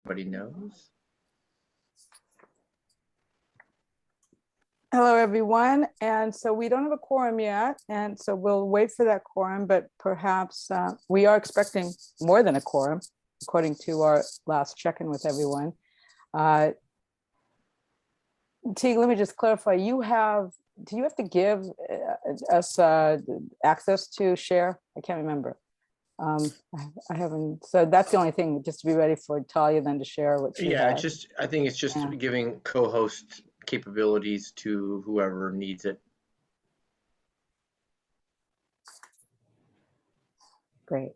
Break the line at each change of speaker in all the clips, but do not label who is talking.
Everybody knows.
Hello, everyone. And so we don't have a quorum yet, and so we'll wait for that quorum, but perhaps we are expecting more than a quorum, according to our last check-in with everyone. Teague, let me just clarify, do you have to give us access to share? I can't remember. I haven't, so that's the only thing, just to be ready for Talia then to share what she
Yeah,
has.
I think it's just
Yeah.
giving co-host capabilities to whoever needs it.
Great.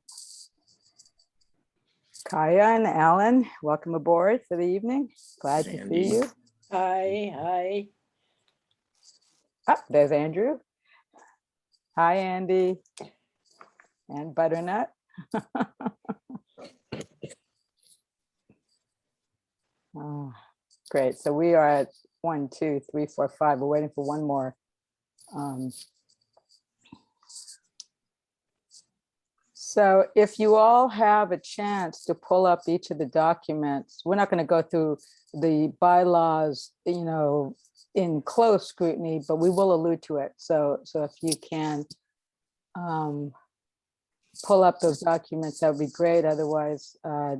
Kaya and Alan, welcome aboard for the evening. Glad to
Andy.
see you.
Hi.
There's Andrew. Hi, Andy. And Butternut. Oh, great. So we are at 1, 2, 3, 4, 5. We're waiting for one more. So if you all have a chance to pull up each of the documents, we're not going to go through the bylaws, in close scrutiny, but we will allude to it. So if you can pull up those documents, that would be great. Otherwise,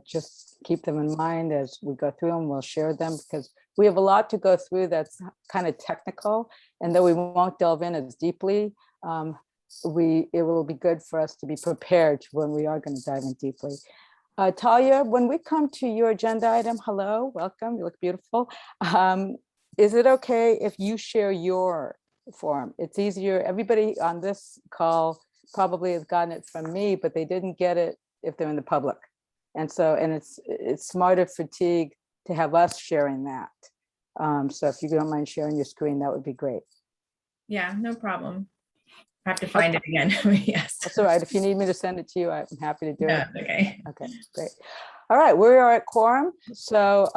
just keep them in mind as we go through them. We'll share them because we have a lot to go through that's kind of technical, and though we won't delve in as deeply, it will be good for us to be prepared when we are going to dive in deeply. Talia, when we come to your agenda item, hello, welcome, you look beautiful. Is it okay if you share your form? It's easier. Everybody on this call probably has gotten it from me, but they didn't get it if they're in the public. And so, and it's smarter fatigue to have us sharing that. So if you don't mind sharing your screen, that would be great.
Yeah, no problem. I have to find it again. Yes.
That's all right. If you need me to send it to you, I'm happy to do it.
Okay.
Okay, great. All right, we are at quorum. So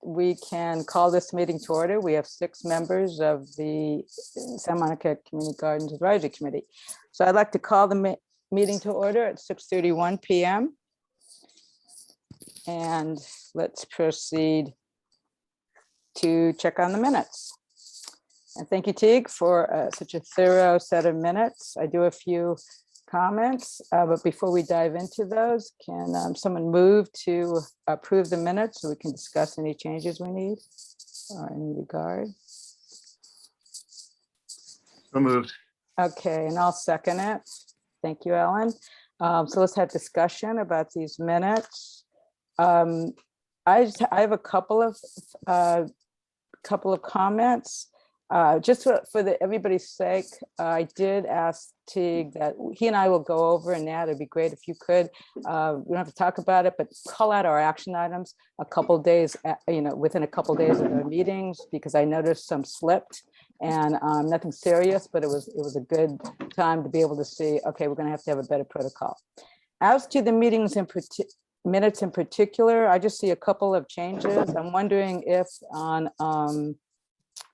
we can call this meeting to order. We have 6 members of the Santa Monica Community Gardens Advisory Committee. So I'd like to call the meeting to order at 6:31 p.m. And let's proceed to check on the minutes. And thank you, Teague, for such a thorough set of minutes. I do a few comments, but before we dive into those, can someone move to approve the minutes so we can discuss any changes we need or any regard?
So moved.
Okay, and I'll second it. Thank you, Ellen. So let's have discussion about these minutes. I have a couple of comments. Just for everybody's sake, I did ask Teague that he and I will go over, and Nat, it'd be great if you could. We don't have to talk about it, but call out our action items a couple of days, within a couple of days of our meetings, because I noticed some slipped, and nothing serious, but it was a good time to be able to see, okay, we're going to have a better protocol. As to the meetings minutes in particular, I just see a couple of changes. I'm wondering if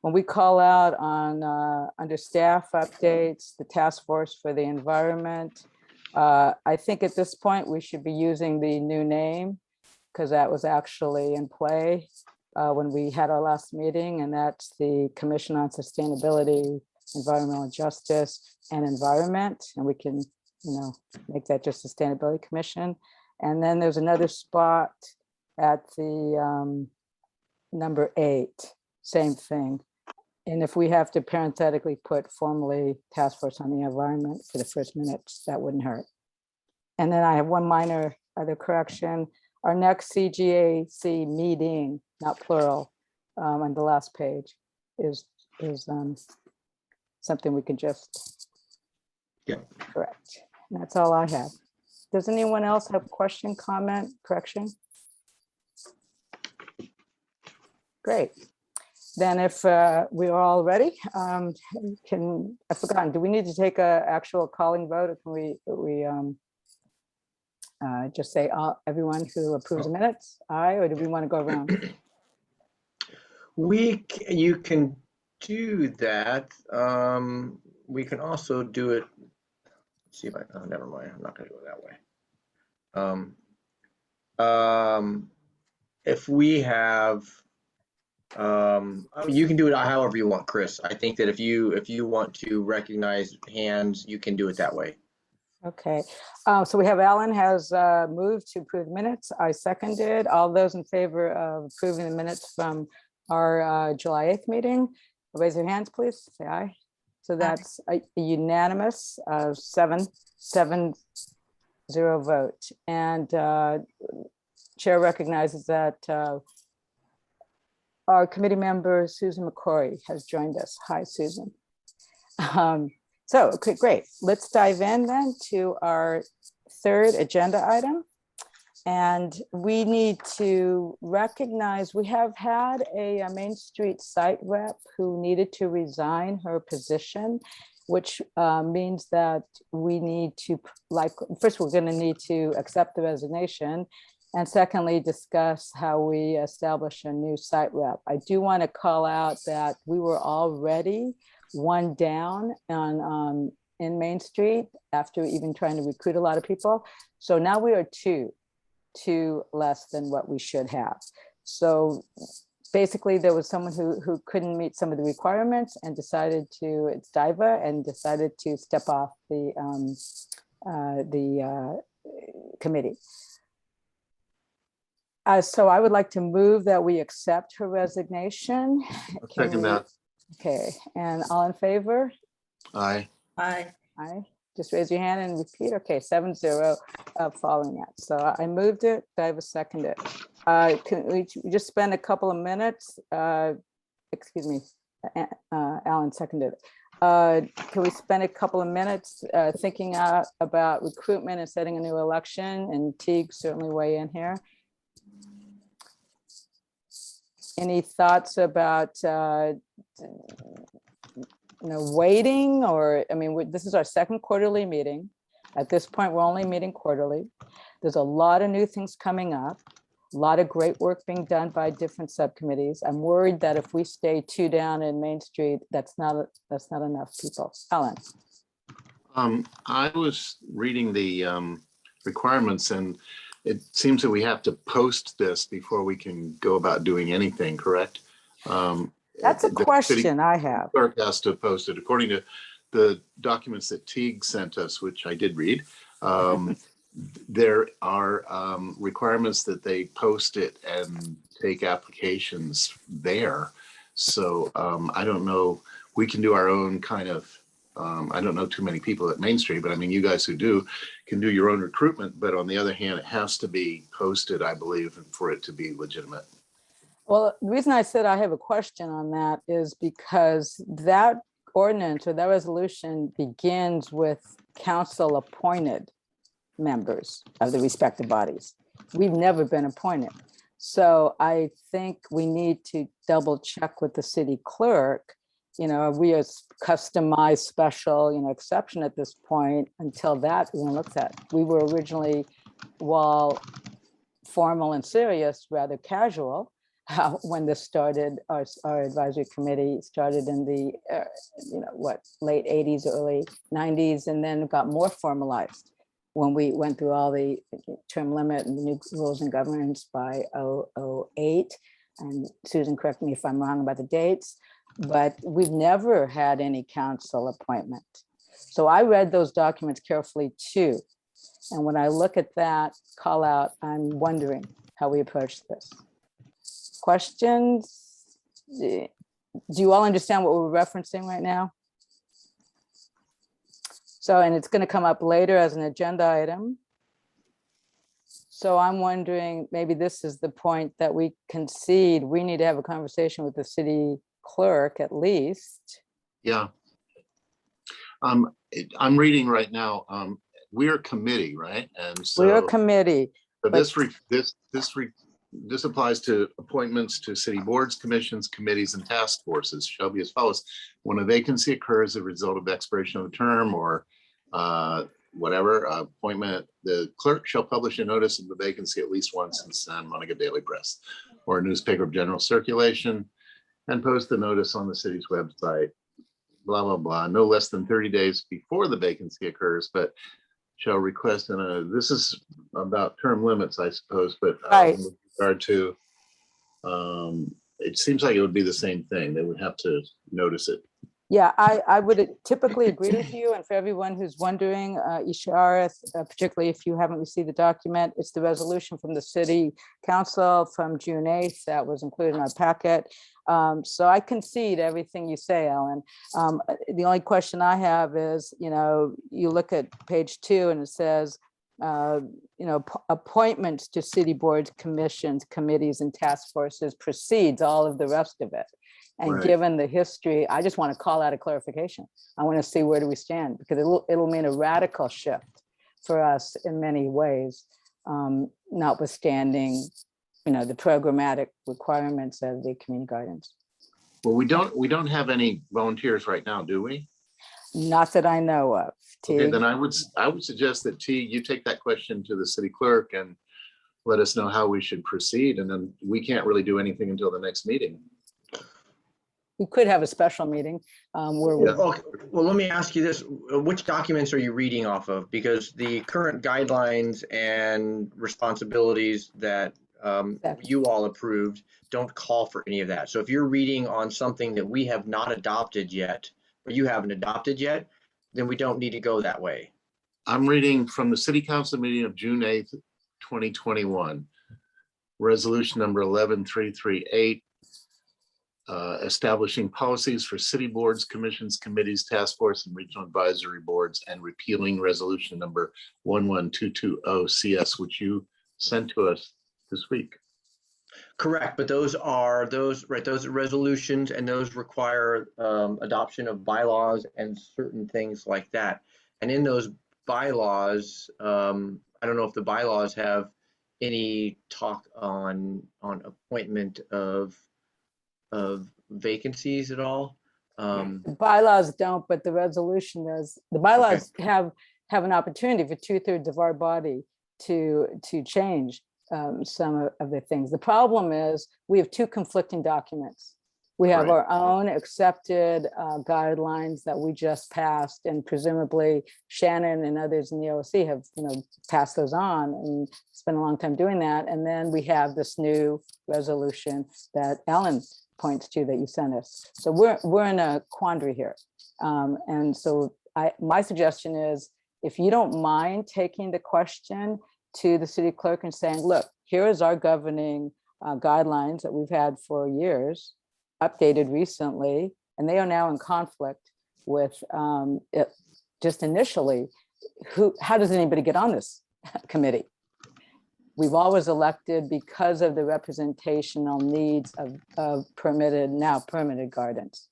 when we call out on under staff updates, the task force for the environment, I think at this point we should be using the new name because that was actually in play when we had our last meeting, and that's the Commission on Sustainability, Environmental Justice and Environment. And we can, make that just Sustainability Commission. And then there's another spot at the number 8, same thing. And if we have to parenthetically put formally task force on the environment for the first minutes, that wouldn't hurt. And then I have one minor other correction. Our next CGAC meeting, not plural, on the last page is something we could just correct. And that's all I have. Does anyone else have question, comment, correction? Great. Then if we're all ready, I've forgotten, do we need to take a actual calling vote, or can we just say everyone who approves the minutes, aye, or do we want to go around?
You can do that. We can also do it. Let's see if never mind. I'm not going to go that way. If we have, I mean, you can do it however you want, Chris. I think that if you want to recognize hands, you can do it that way.
Okay, so we have Alan has moved to approve minutes. I seconded. All those in favor of approving the minutes from our July 8th meeting, raise your hands, please. Say aye. So that's a unanimous 7-0 vote. And Chair recognizes that our committee member, Susan McCory, has joined us. Hi, Susan. So, okay, great. Let's dive in then to our third agenda item. And we need to recognize, we have had a Main Street site rep who needed to resign her position, which means that we need to, first, we're going to need to accept the resignation. And secondly, discuss how we establish a new site rep. I do want to call out that we were already one down on in Main Street after even trying to recruit a lot of people. So now we are two less than what we should have. So basically there was someone who couldn't meet some of the requirements and decided to, it's Diva, and decided to step off the committee. So I would like to move that we accept her resignation.
I'll second that.
Okay, and all in favor?
Aye.
Aye.
Aye. Just raise your hand and repeat. Okay, 7-0 following that. So I moved it. Diva seconded. Can we just spend a couple of minutes? Excuse me, Alan seconded it. Can we spend a couple of minutes thinking about recruitment and setting a new election? And Teague certainly weigh in here. Any thoughts about waiting, or, I mean, this is our second quarterly meeting. At this point, we're only meeting quarterly. There's a lot of new things coming up, a lot of great work being done by different subcommittees. I'm worried that if we stay two down in Main Street, that's not enough people. Ellen.
I was reading the requirements, and it seems that we have to post this before we can go about doing anything, correct?
That's a question I have.
Clerk has to post it according to the documents that Teague sent us, which I did read. There are requirements that they post it and take applications there. So I don't know, we can do our own kind of, I don't know too many people at Main Street, but I mean, you guys who do can do your own recruitment, but on the other hand, it has to be posted, I believe, for it to be legitimate.
Well, the reason I said I have a question on that is because that ordinance or that resolution begins with council appointed members of the respective bodies. We've never been appointed. So I think we need to double check with the city clerk. We are customized special, exception at this point until that even looks at. We were originally, while formal and serious, rather casual. When this started, our advisory committee started in the, late 80s, early 90s, and then got more formalized when we went through all the term limit and the new rules and governance by 2008. And Susan, correct me if I'm wrong about the dates, but we've never had any council appointment. So I read those documents carefully too. And when I look at that call out, I'm wondering how we approach this. Questions? Do you all understand what we're referencing right now? So, and it's going to come up later as an agenda item. So I'm wondering, maybe this is the point that we concede. We need to have a conversation with the city clerk at least.
Yeah. I'm reading right now. We're a committee, right? And so
we're a committee.
So this applies to appointments to city boards, commissions, committees, and task forces. Shall be as follows: when a vacancy occurs as a result of expiration of a term or whatever appointment, the clerk shall publish a notice of the vacancy at least once in San Monica Daily Press or a newspaper of general circulation, and post the notice on the city's website, blah, blah, blah, no less than 30 days before the vacancy occurs. But shall request, and this is about term limits, I suppose, but
Right.
with regard to, it seems like it would be the same thing. They would have to notice it.
Yeah, I would typically agree with you. And for everyone who's wondering, Ishareth, particularly if you haven't received the document, it's the resolution from the city council from June 8th that was included in our packet. So I concede everything you say, Ellen. The only question I have is, you look at page 2 and it says, appointments to city boards, commissions, committees, and task forces precedes all of the rest of it. And
Right.
given the history, I just want to call out a clarification. I want to see where do we stand, because it'll mean a radical shift for us in many ways, notwithstanding, the programmatic requirements of the community gardens.
Well, we don't have any volunteers right now, do we?
Not that I know of.
Okay,
Teague.
then I would suggest that you take that question to the city clerk and let us know how we should proceed. And then we can't really do anything until the next meeting.
We could have a special meeting where we,
Okay, well, let me ask you this. Which documents are you reading off of? Because the current guidelines and responsibilities that you all approved don't call for any of that. So if you're reading on something that we have not adopted yet, or you haven't adopted yet, then we don't need to go that way.
I'm reading from the city council meeting of June 8th, 2021. Resolution number 11338. Establishing policies for city boards, commissions, committees, task force, and regional advisory boards, and repealing resolution number 11220 CS, which you sent to us this week.
Correct, but those are resolutions, and those require adoption of bylaws and certain things like that. And in those bylaws, I don't know if the bylaws have any talk on appointment of vacancies at all.
the bylaws don't, but the resolution does. The bylaws have an opportunity for 2/3 of our body to change some of the things. The problem is we have two conflicting documents. We have
Right.
our own accepted guidelines that we just passed, and presumably Shannon and others in the OSC have, passed those on and spent a long time doing that. And then we have this new resolution that Ellen points to that you sent us. So we're in a quandary here. And so my suggestion is, if you don't mind taking the question to the city clerk and saying, look, here is our governing guidelines that we've had for years, updated recently, and they are now in conflict with just initially, how does anybody get on this committee? We've always elected because of the representational needs of permitted gardens.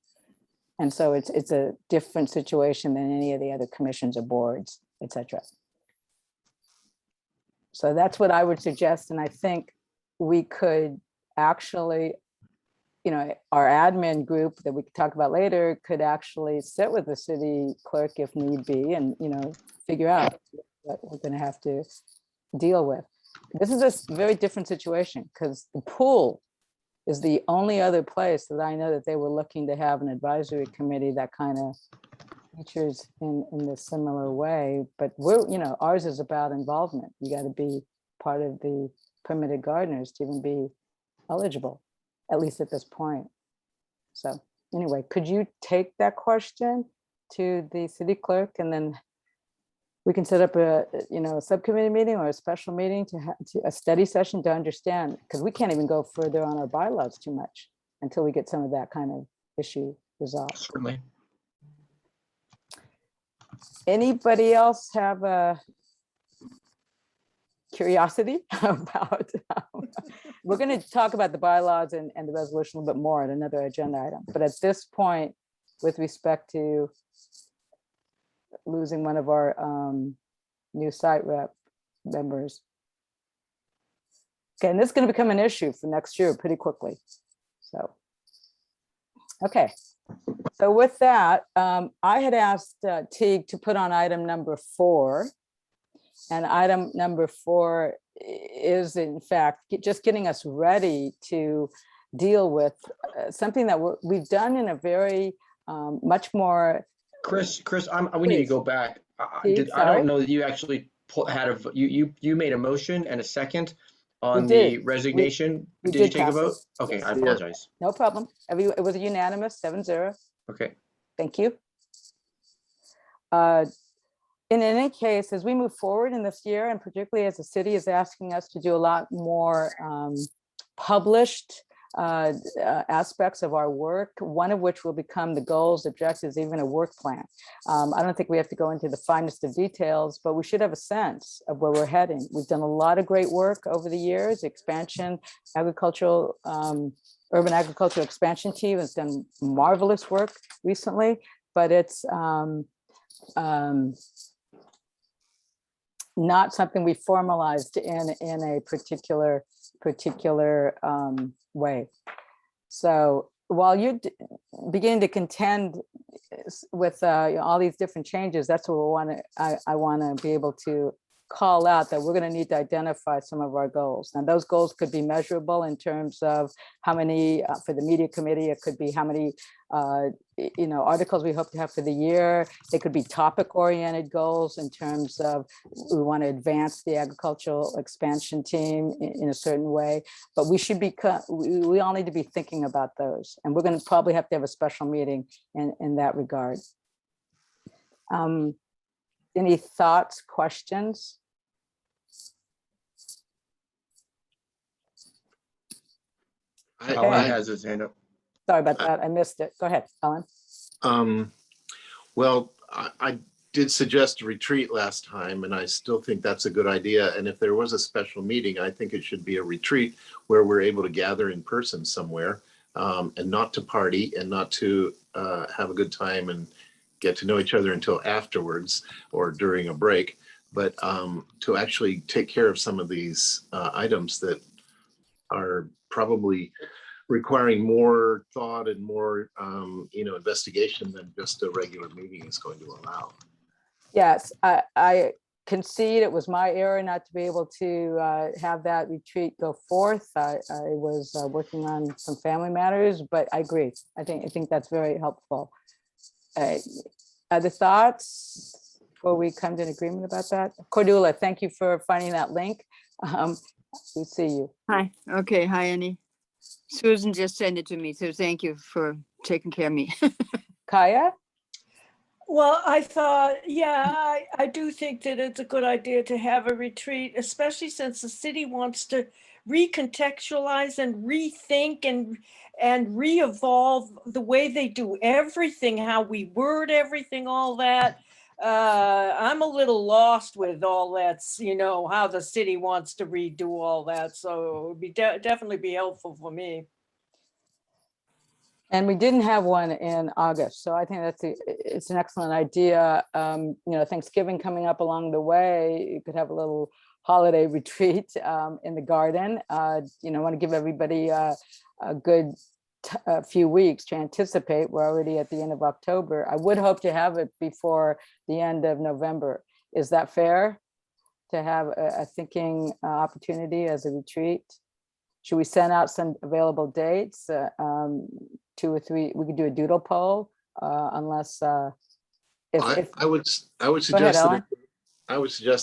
And so it's a different situation than any of the other commissions or boards, et cetera. So that's what I would suggest. And I think we could actually, our admin group that we could talk about later could actually sit with the city clerk if need be, and, figure out what we're going to have to deal with. This is a very different situation because the pool is the only other place that I know that they were looking to have an advisory committee that kind of features in a similar way. But ours is about involvement. You got to be part of the permitted gardeners to even be eligible, at least at this point. So anyway, could you take that question to the city clerk, and then we can set up a subcommittee meeting or a special meeting to a study session to understand, because we can't even go further on our bylaws too much until we get some of that kind of issue resolved.
Certainly.
Anybody else have a curiosity about? We're going to talk about the bylaws and the resolution a little bit more at another agenda item. But at this point, with respect to losing one of our new site rep members. Okay, and this is going to become an issue for next year pretty quickly. So, okay. So with that, I had asked Teague to put on item number 4. And item number 4 is, in fact, just getting us ready to deal with something that we've done in a very much more.
Chris, we need to go back.
Steve,
I
sorry.
don't know that you actually had you made a motion and a second on
did.
the resignation.
we
Did you
did
take a
pass it.
vote? Okay,
Yes.
I
Yeah.
apologize.
No problem. It was unanimous, 7-0.
Okay.
Thank you. In any case, as we move forward in this year, and particularly as the city is asking us to do a lot more published aspects of our work, one of which will become the goals, objectives, even a work plan. I don't think we have to go into the finest of details, but we should have a sense of where we're heading. We've done a lot of great work over the years. Expansion, agricultural, urban agricultural expansion team has done marvelous work recently, but it's not something we formalized in a particular way. So while you're beginning to contend with all these different changes, that's what I want to be able to call out, that we're going to need to identify some of our goals. And those goals could be measurable in terms of how many, for the media committee, it could be how many articles we hope to have for the year. They could be topic oriented goals in terms of we want to advance the agricultural expansion team in a certain way, but we all need to be thinking about those. And we're going to probably have to have a special meeting in that regard. Any thoughts, questions?
Alan has his hand up.
Sorry about that. I missed it. Go ahead, Ellen.
Well, I did suggest a retreat last time, and I still think that's a good idea. And if there was a special meeting, I think it should be a retreat where we're able to gather in person somewhere, and not to party and not to have a good time and get to know each other until afterwards or during a break, but to actually take care of some of these items that are probably requiring more thought and more investigation than just a regular meeting is going to allow.
Yes, I concede it was my error not to be able to have that retreat go forth. I was working on some family matters, but I agree. I think that's very helpful. Other thoughts before we come to an agreement about that? Cordula, thank you for finding that link. We see you.
Hi. Okay. Hi, Annie. Susan just sent it to me, so thank you for taking care of me.
Kaya?
Well, I thought, yeah, I do think that it's a good idea to have a retreat, especially since the city wants to recontextualize and rethink and re-evolve the way they do everything, how we word everything, all that. I'm a little lost with all that, how the city wants to redo all that. So it would be definitely be helpful for me.
And we didn't have one in August, so I think it's an excellent idea. Thanksgiving coming up along the way, you could have a little holiday retreat in the garden. I want to give everybody a good few weeks to anticipate. We're already at the end of October. I would hope to have it before the end of November. Is that fair to have a thinking opportunity as a retreat? Should we send out some available dates? 2 or 3, we could do a doodle poll, unless
I would suggest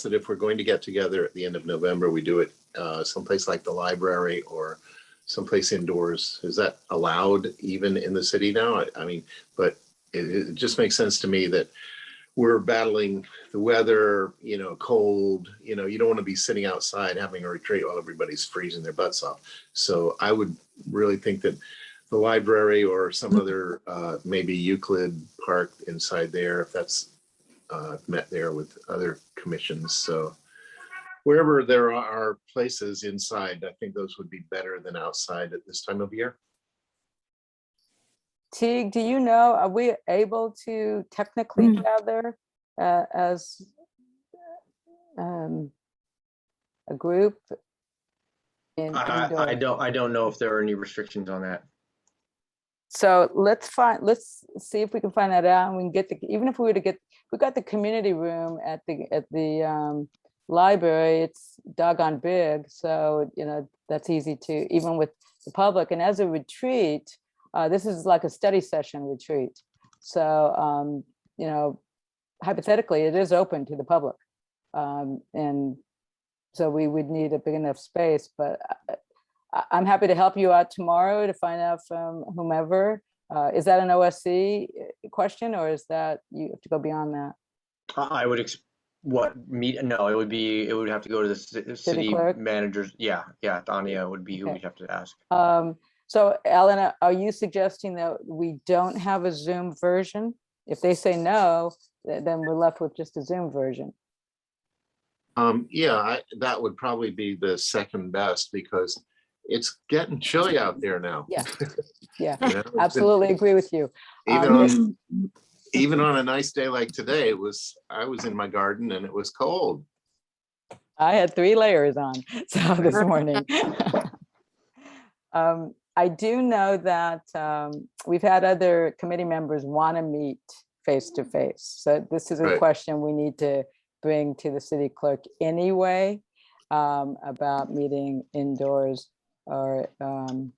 that if we're going to get together at the end of November, we do it someplace like the library or someplace indoors. Is that allowed even in the city now? I mean, but it just makes sense to me that we're battling the weather, cold, you don't want to be sitting outside having a retreat while everybody's freezing their butts off. So I would really think that the library or some other, maybe Euclid Park inside there, if that's met there with other commissions. So wherever there are places inside, I think those would be better than outside at this time of year.
Teague, do you know, are we able to technically gather as a group?
I don't know if there are any restrictions on that.
So let's see if we can find that out, and we can get even if we were to we got the community room at the library. It's doggone big, so that's easy to, even with the public. And as a retreat, this is like a study session retreat. So hypothetically, it is open to the public. And so we would need a big enough space, but I'm happy to help you out tomorrow to find out from whomever. Is that an OSC question, or is that you have to go beyond that?
I would no, it would have to go to the city
clerk?
managers. Yeah, Tanya would be who
Okay.
we'd have to ask.
So Ellen, are you suggesting that we don't have a Zoom version? If they say no, then we're left with just a Zoom version.
Yeah, that would probably be the second best because it's getting chilly out there now.
Yeah, yeah,
You know, it's been-
absolutely agree with you.
Even on a nice day like today, I was in my garden and it was cold.
I had 3 layers on this morning. I do know that we've had other committee members want to meet face to face. So this is a
Right.
question we need to bring to the city clerk anyway, about meeting indoors or in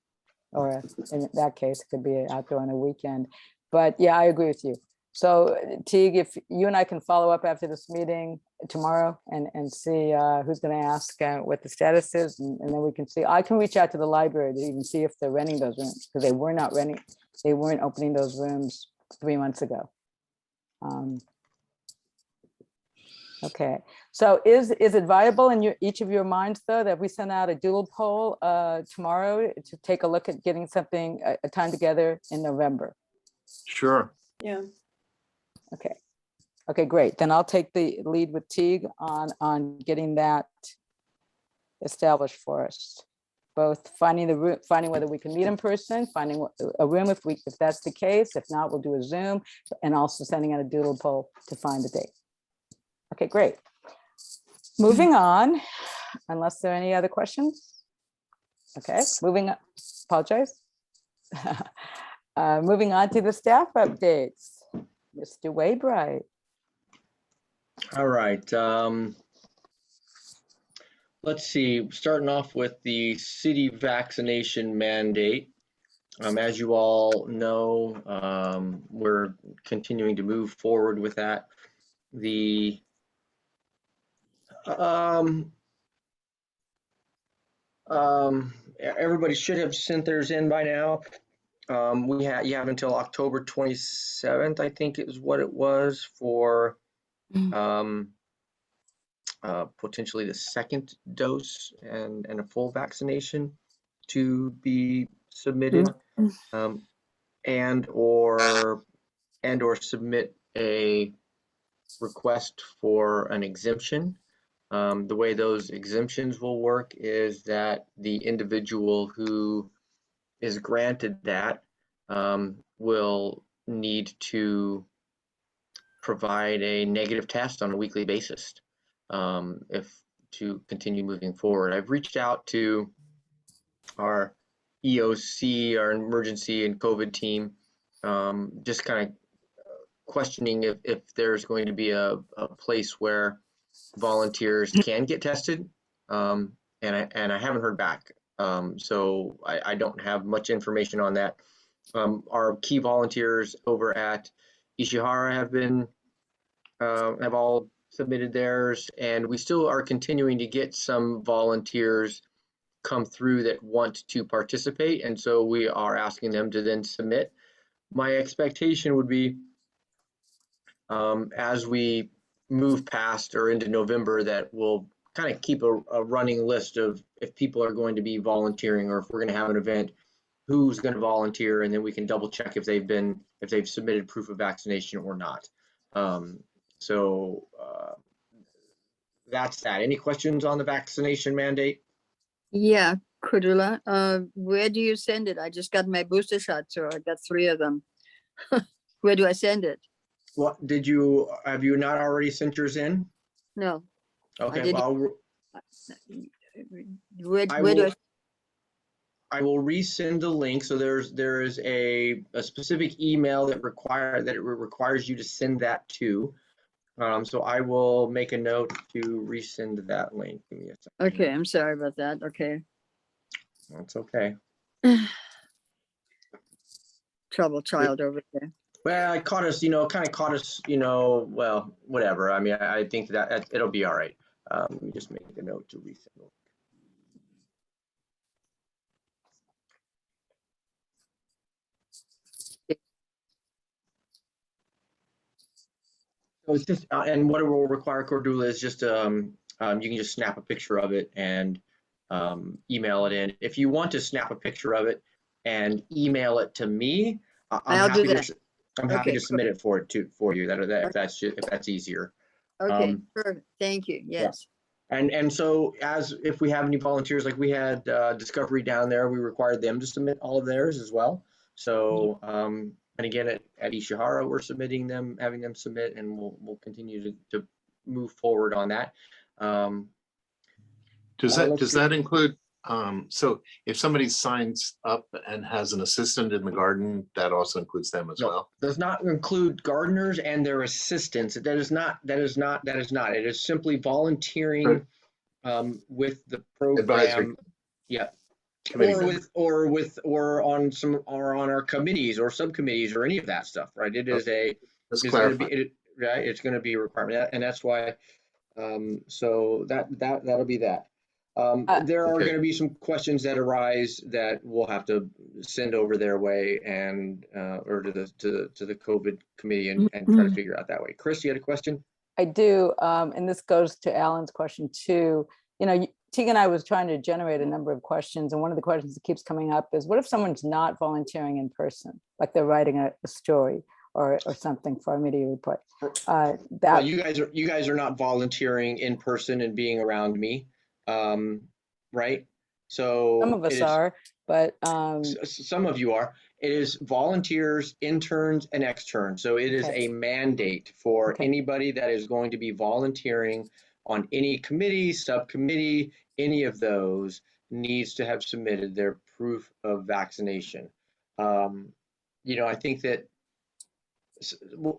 that case, it could be outdoor on a weekend. But yeah, I agree with you. So Teague, if you and I can follow up after this meeting tomorrow and see who's going to ask what the status is, and then we can see. I can reach out to the library to even see if they're renting those rooms, because they weren't opening those rooms 3 months ago. Okay, so is it viable in each of your minds, though, that we send out a doodle poll tomorrow to take a look at getting something, a time together in November?
Sure.
Yeah.
Okay. Okay, great. Then I'll take the lead with Teague on getting that established for us. Both finding the room, finding whether we can meet in person, finding a room if that's the case. If not, we'll do a Zoom, and also sending out a doodle poll to find the date. Okay, great. Moving on, unless there are any other questions. Okay, moving on. Apologize. Moving on to the staff updates. Mr. Waybright.
All right. Let's see, starting off with the city vaccination mandate. As you all know, we're continuing to move forward with that. Everybody should have sent theirs in by now. You have until October 27th, I think is what it was, for potentially the second dose and a full vaccination to be submitted, and or submit a request for an exemption. The way those exemptions will work is that the individual who is granted that will need to provide a negative test on a weekly basis to continue moving forward. I've reached out to our EOC, our emergency and COVID team, just kind of questioning if there's going to be a place where volunteers can get tested, and I haven't heard back. So I don't have much information on that. Our key volunteers over at Ishihara have all submitted theirs, and we still are continuing to get some volunteers come through that want to participate, and so we are asking them to then submit. My expectation would be, as we move past or into November, that we'll kind of keep a running list of if people are going to be volunteering, or if we're going to have an event, who's going to volunteer, and then we can double check if they've submitted proof of vaccination or not. So that's that. Any questions on the vaccination mandate?
Yeah, Cordula, where do you send it? I just got my booster shot, so I got 3 of them. Where do I send it?
What have you not already sent yours in?
No.
Okay,
didn't-
well,
Where do I?
I will resend the link. So there is a specific email that requires you to send that to. So I will make a note to resend that link. Give me a second.
Okay, I'm sorry about that. Okay.
That's okay.
Trouble child over there.
Well, it caught us, kind of caught us, well, whatever. I mean, I think that it'll be all right. Let me just make a note to resend. So it's just, and what it will require, Cordula, is just, you can just snap a picture of it and email it in. If you want to snap a picture of it and email it to me,
I'll do that.
I'm happy
Okay,
to submit it for you. If that's easier.
Okay, perfect. Thank you. Yes.
And so if we have any volunteers, like we had Discovery down there, we required them to submit all of theirs as well. So, and again, at Ishihara, we're having them submit, and we'll continue to move forward on that.
Does
let's see.
that include, so if somebody signs up and has an assistant in the garden, that also includes them as
No,
well?
does not include gardeners and their assistants. That is not. It is simply volunteering with the
Advisory
program. Yeah.
committee.
Or on our committees or subcommittees or any of that stuff, right? It is
Just
it's going to
clarify.
be right. It's going to be a requirement, and that's why. So that'll be that. There are
Okay.
going to be some questions that arise that we'll have to send over their way and or to the COVID committee and try to figure out that way. Chris, you had a question?
I do, and this goes to Alan's question too. Teague and I was trying to generate a number of questions, and one of the questions that keeps coming up is, what if someone's not volunteering in person, like they're writing a story or something for a media report?
Well, you guys are not volunteering in person and being around me, right? So
Some of us are, but
some of you are. It is volunteers, interns, and externs. So it is
Okay.
a mandate for
Okay.
anybody that is going to be volunteering on any committee, subcommittee, any of those needs to have submitted their proof of vaccination. I think that we'll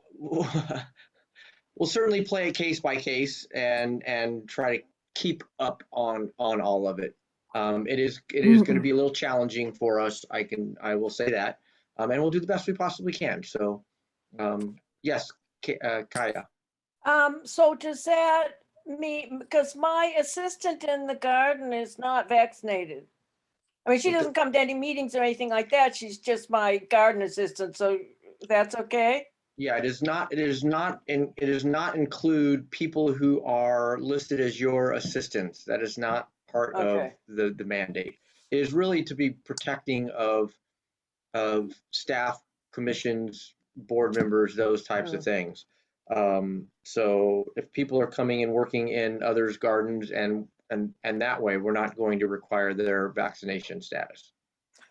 certainly play it case by case and try to keep up on all of it. It is going to be a little challenging for us. I will say that, and we'll do the best we possibly can. So, yes, Kaya.
So does that mean, because my assistant in the garden is not vaccinated? I mean, she
Okay.
doesn't come to any meetings or anything like that. She's just my garden assistant, so that's okay?
Yeah, it does not include people who are listed as your assistants. That is not part of
Okay.
the mandate. It is really to be protecting of staff, commissions, board members, those types of things. So if people are coming and working in others' gardens and that way, we're not going to require their vaccination status.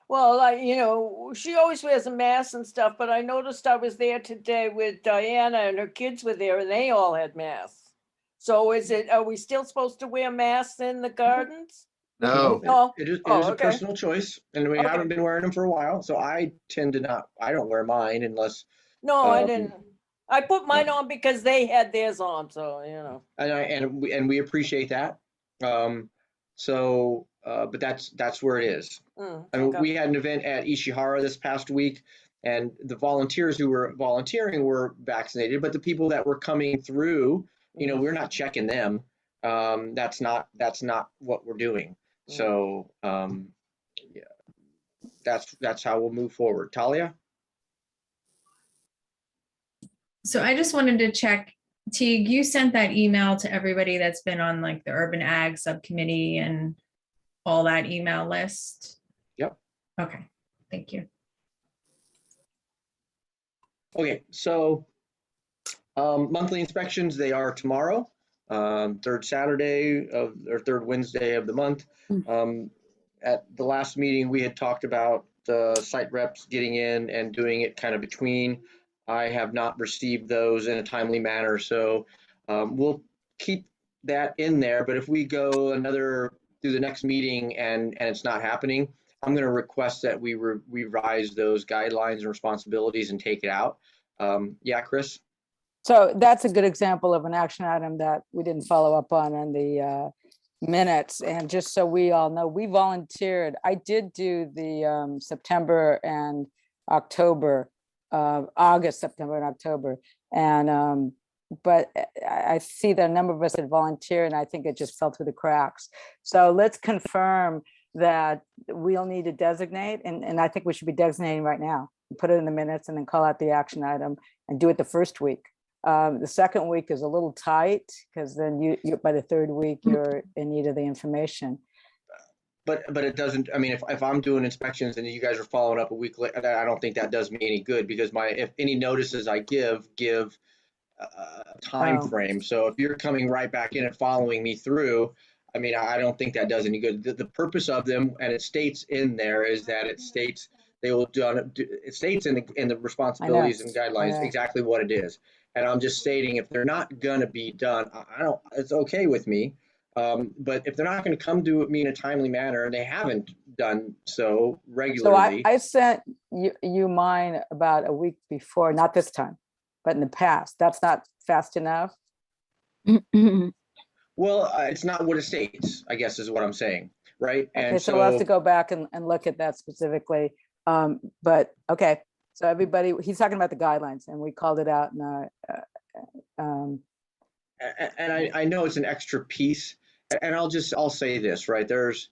Well, she always wears a mask and stuff, but I noticed I was there today with Diana and her kids were there and they all had masks. So are we still supposed to wear masks in the gardens?
No,
Oh,
It is a
okay.
personal choice, and we
Okay.
haven't been wearing them for a while. So I don't wear mine unless,
No, I
Um,
didn't. I put mine on because they had theirs on, so.
and we appreciate that. But that's where it is. And
Okay.
we had an event at Ishihara this past week, and the volunteers who were volunteering were vaccinated, but the people that were coming through, we're not checking them. That's not what we're doing. So, yeah, that's how we'll move forward. Talia?
So I just wanted to check, Teague, you sent that email to everybody that's been on like the Urban Ag Subcommittee and all that email list?
Yep.
Okay, thank you.
Okay, so monthly inspections, they are tomorrow, third Saturday or third Wednesday of the month. At the last meeting, we had talked about the site reps getting in and doing it kind of between. I have not received those in a timely manner, so we'll keep that in there. But if we go through the next meeting and it's not happening, I'm going to request that we revise those guidelines and responsibilities and take it out. Yeah, Chris?
so that's a good example of an action item that we didn't follow up on in the minutes. And just so we all know, we volunteered. I did do the September and October August, September, and October. And but I see that a number of us had volunteered, and I think it just fell through the cracks. So let's confirm that we'll need to designate, and I think we should be designating right now. Put it in the minutes and then call out the action item and do it the first week. The second week is a little tight because then you by the third week you're in need of the information.
But it doesn't, I mean, if I'm doing inspections and you guys are following up a week later, I don't think that does me any good, because if any notices I give a time
Oh.
frame. So if you're coming right back in and following me through, I mean, I don't think that does any good. The purpose of them, and it states in there, is that it states they will it states in the responsibilities and guidelines
know.
exactly what it is. And I'm just stating, if they're not gonna be done, it's okay with me. But if they're not going to come to me in a timely manner, and they haven't done so
So
regularly.
I sent you mine about a week before, not this time, but in the past. That's not fast enough.
Well, it's not what it states, I guess is what I'm saying, right?
Okay,
And
so we'll have to
so,
go back and look at that specifically. But okay, so everybody, he's talking about the guidelines, and we called it out in our,
and I know it's an extra piece, and I'll say this, right? There's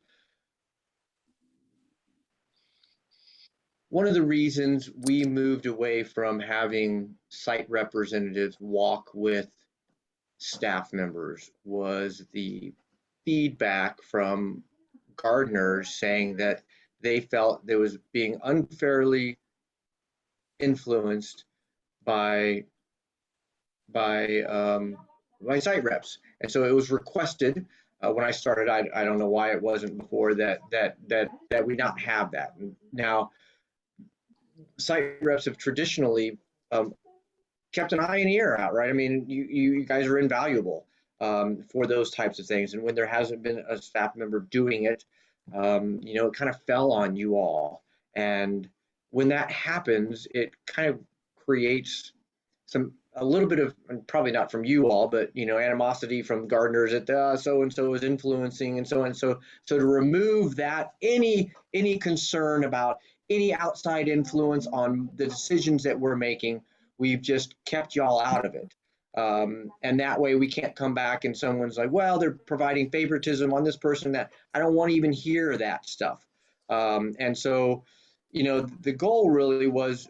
one of the reasons we moved away from having site representatives walk with staff members was the feedback from gardeners saying that they felt there was being unfairly influenced by site reps. And so it was requested when I started. I don't know why it wasn't before that we not have that. Now, site reps have traditionally kept an eye and ear out, right? I mean, you guys are invaluable for those types of things. And when there hasn't been a staff member doing it, it kind of fell on you all. And when that happens, it kind of creates a little bit of, and probably not from you all, but animosity from gardeners that so and so is influencing and so on. So to remove that, any concern about any outside influence on the decisions that we're making, we've just kept y'all out of it. And that way we can't come back and someone's like, well, they're providing favoritism on this person. That I don't want to even hear that stuff. And so, the goal really was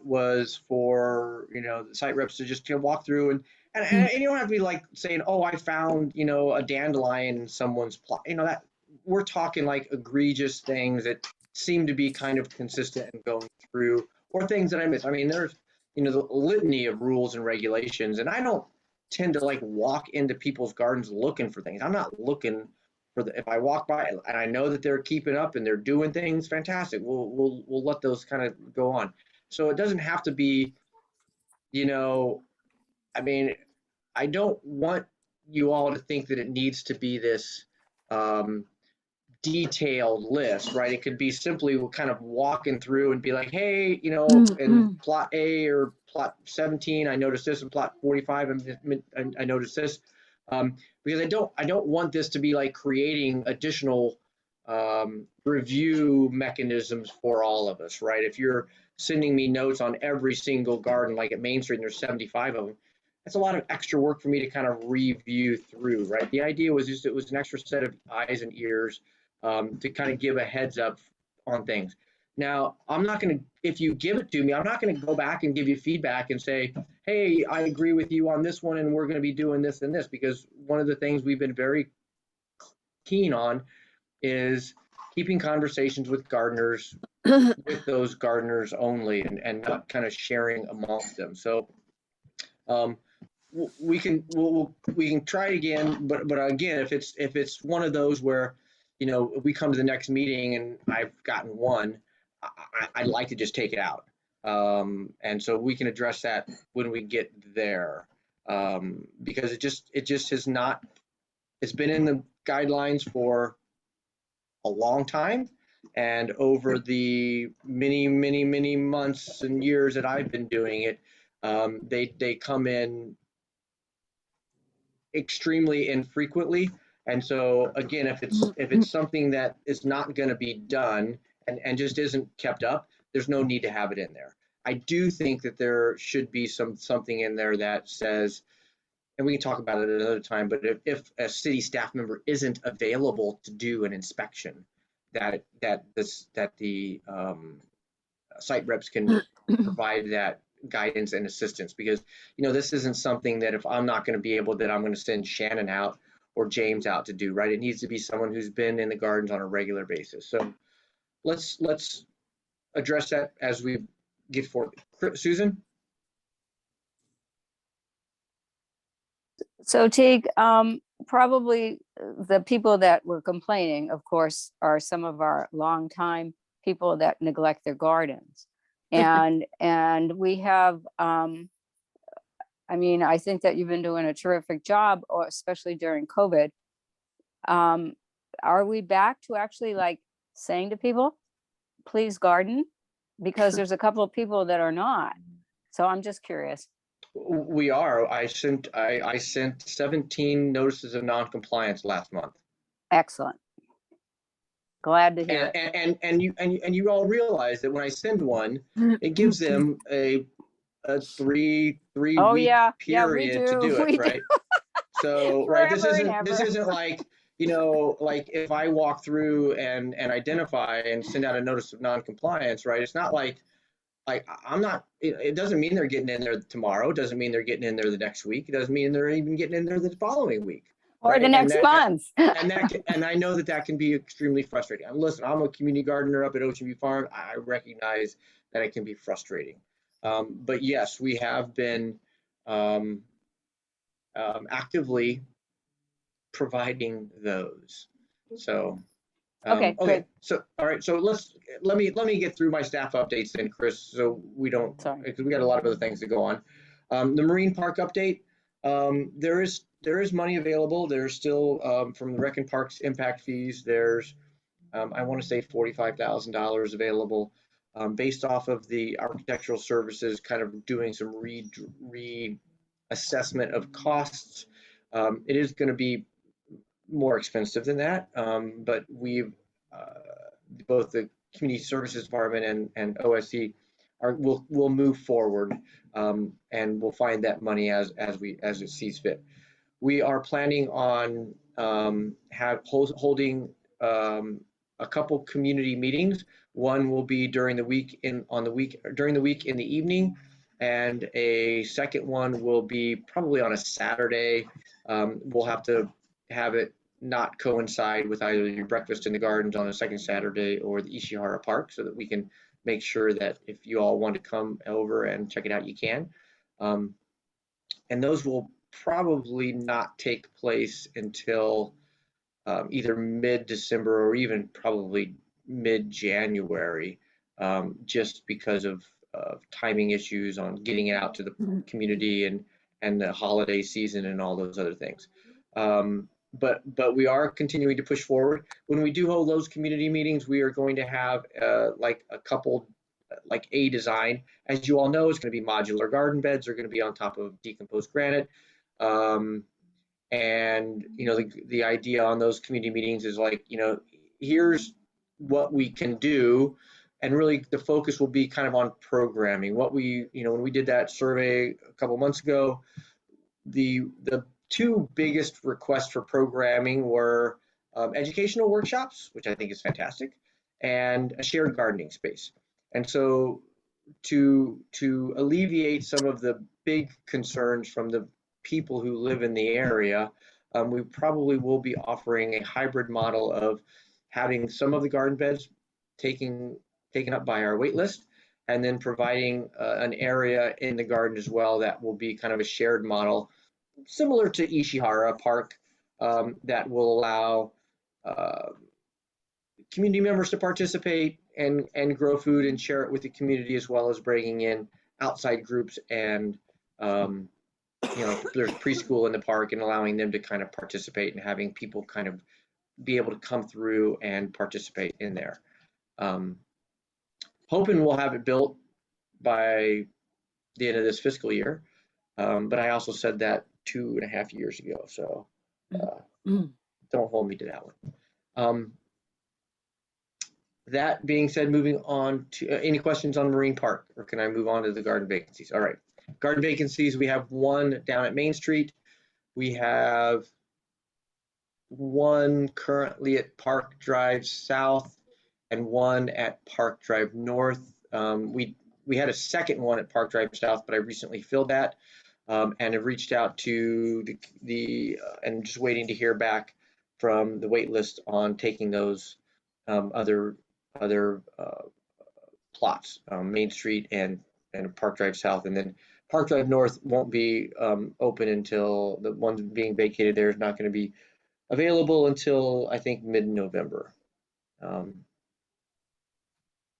for, the site reps to just walk through and you don't have to be like saying, oh, I found, a dandelion in someone's plot, that we're talking like egregious things that seem to be kind of consistent and going through, or things that I miss. I mean, there's, the litany of rules and regulations, and I don't tend to like walk into people's gardens looking for things. I'm not looking for if I walk by and I know that they're keeping up and they're doing things, fantastic. We'll let those kind of go on. So it doesn't have to be, I mean, I don't want you all to think that it needs to be this detailed list, right? It could be simply kind of walking through and be like, hey, in plot A or plot 17, I noticed this, in plot 45, I noticed this. Because I don't want this to be like creating additional review mechanisms for all of us, right? If you're sending me notes on every single garden, like at Main Street, and there's 75 of them, that's a lot of extra work for me to kind of review through, right? The idea was just it was an extra set of eyes and ears to kind of give a heads up on things. Now, I'm not going to, if you give it to me, I'm not going to go back and give you feedback and say, hey, I agree with you on this one, and we're going to be doing this and this, because one of the things we've been very keen on is keeping conversations with gardeners, with those gardeners only, and not kind of sharing amongst them. So we can try it again, but again, if it's one of those where, if we come to the next meeting and I've gotten one, I'd like to just take it out. And so we can address that when we get there, because it just has not, it's been in the guidelines for a long time. And over the many months and years that I've been doing it, they come in extremely infrequently. And so again, if it's something that is not going to be done and just isn't kept up, there's no need to have it in there. I do think that there should be something in there that says, and we can talk about it at another time, but if a city staff member isn't available to do an inspection, that the site reps can provide that guidance and assistance, because this isn't something that if I'm not going to be able, that I'm going to send Shannon out or James out to do, right? It needs to be someone who's been in the gardens on a regular basis. So let's address that as we get forward. Susan?
So Teague, probably the people that were complaining, of course, are some of our longtime people that neglect their gardens. And we have, I mean, I think that you've been doing a terrific job, or especially during COVID. Are we back to actually like saying to people, please garden? Because there's a couple of people that are not. So I'm just curious.
We are. I sent 17 notices of non-compliance last month.
Excellent. Glad to hear it.
And you all realize that when I send one, it gives them a three
Oh,
week
yeah. Yeah, we
period to
do.
do
We
it,
do.
right? So right, this
Forever and
isn't
ever.
like, like if I walk through and identify and send out a notice of non-compliance, right? It's not like I'm not, it doesn't mean they're getting in there tomorrow. It doesn't mean they're getting in there the next week. It doesn't mean they're even getting in there the following week.
Or
right?
the next month.
And I know that can be extremely frustrating. Listen, I'm a community gardener up at Ocean View Farm. I recognize that it can be frustrating. But yes, we have been actively providing those. So
Okay, good.
So all right, so let me get through my staff updates then, Chris, so we don't,
Sorry.
because we got a lot of other things to go on. The Marine Park update, there is money available. There's still from the Rec and Parks impact fees, there's I want to say $45,000 available, based off of the architectural services kind of doing some reassessment of costs. It is going to be more expensive than that, but we've both the Community Services Department and OSC will move forward, and we'll find that money as it sees fit. We are planning on holding a couple community meetings. One will be during the week in the evening, and a second one will be probably on a Saturday. We'll have to have it not coincide with either your breakfast in the gardens on the second Saturday or the Ishihara Park, so that we can make sure that if you all want to come over and check it out, you can. And those will probably not take place until either mid-December or even probably mid-January, just because of timing issues on getting it out to the community and the holiday season and all those other things. But we are continuing to push forward. When we do hold those community meetings, we are going to have like a couple, like a design. As you all know, it's going to be modular garden beds. They're going to be on top of decomposed granite. And the idea on those community meetings is like, here's what we can do, and really the focus will be kind of on programming. What we, when we did that survey a couple months ago, the two biggest requests for programming were educational workshops, which I think is fantastic, and a shared gardening space. And so to alleviate some of the big concerns from the people who live in the area, we probably will be offering a hybrid model of having some of the garden beds taken up by our wait list, and then providing an area in the garden as well that will be kind of a shared model, similar to Ishihara Park, that will allow community members to participate and grow food and share it with the community, as well as bringing in outside groups and there's preschool in the park, and allowing them to kind of participate and having people kind of be able to come through and participate in there. Hoping we'll have it built by the end of this fiscal year. But I also said that 2.5 years ago, so don't hold me to that one. That being said, moving on to any questions on Marine Park, or can I move on to the garden vacancies? All right. Garden vacancies, we have one down at Main Street. We have one currently at Park Drive South and one at Park Drive North. We had a second one at Park Drive South, but I recently filled that, and have reached out to and just waiting to hear back from the wait list on taking those other plots, Main Street and Park Drive South, and then Park Drive North won't be open until the one being vacated there is not going to be available until I think mid-November.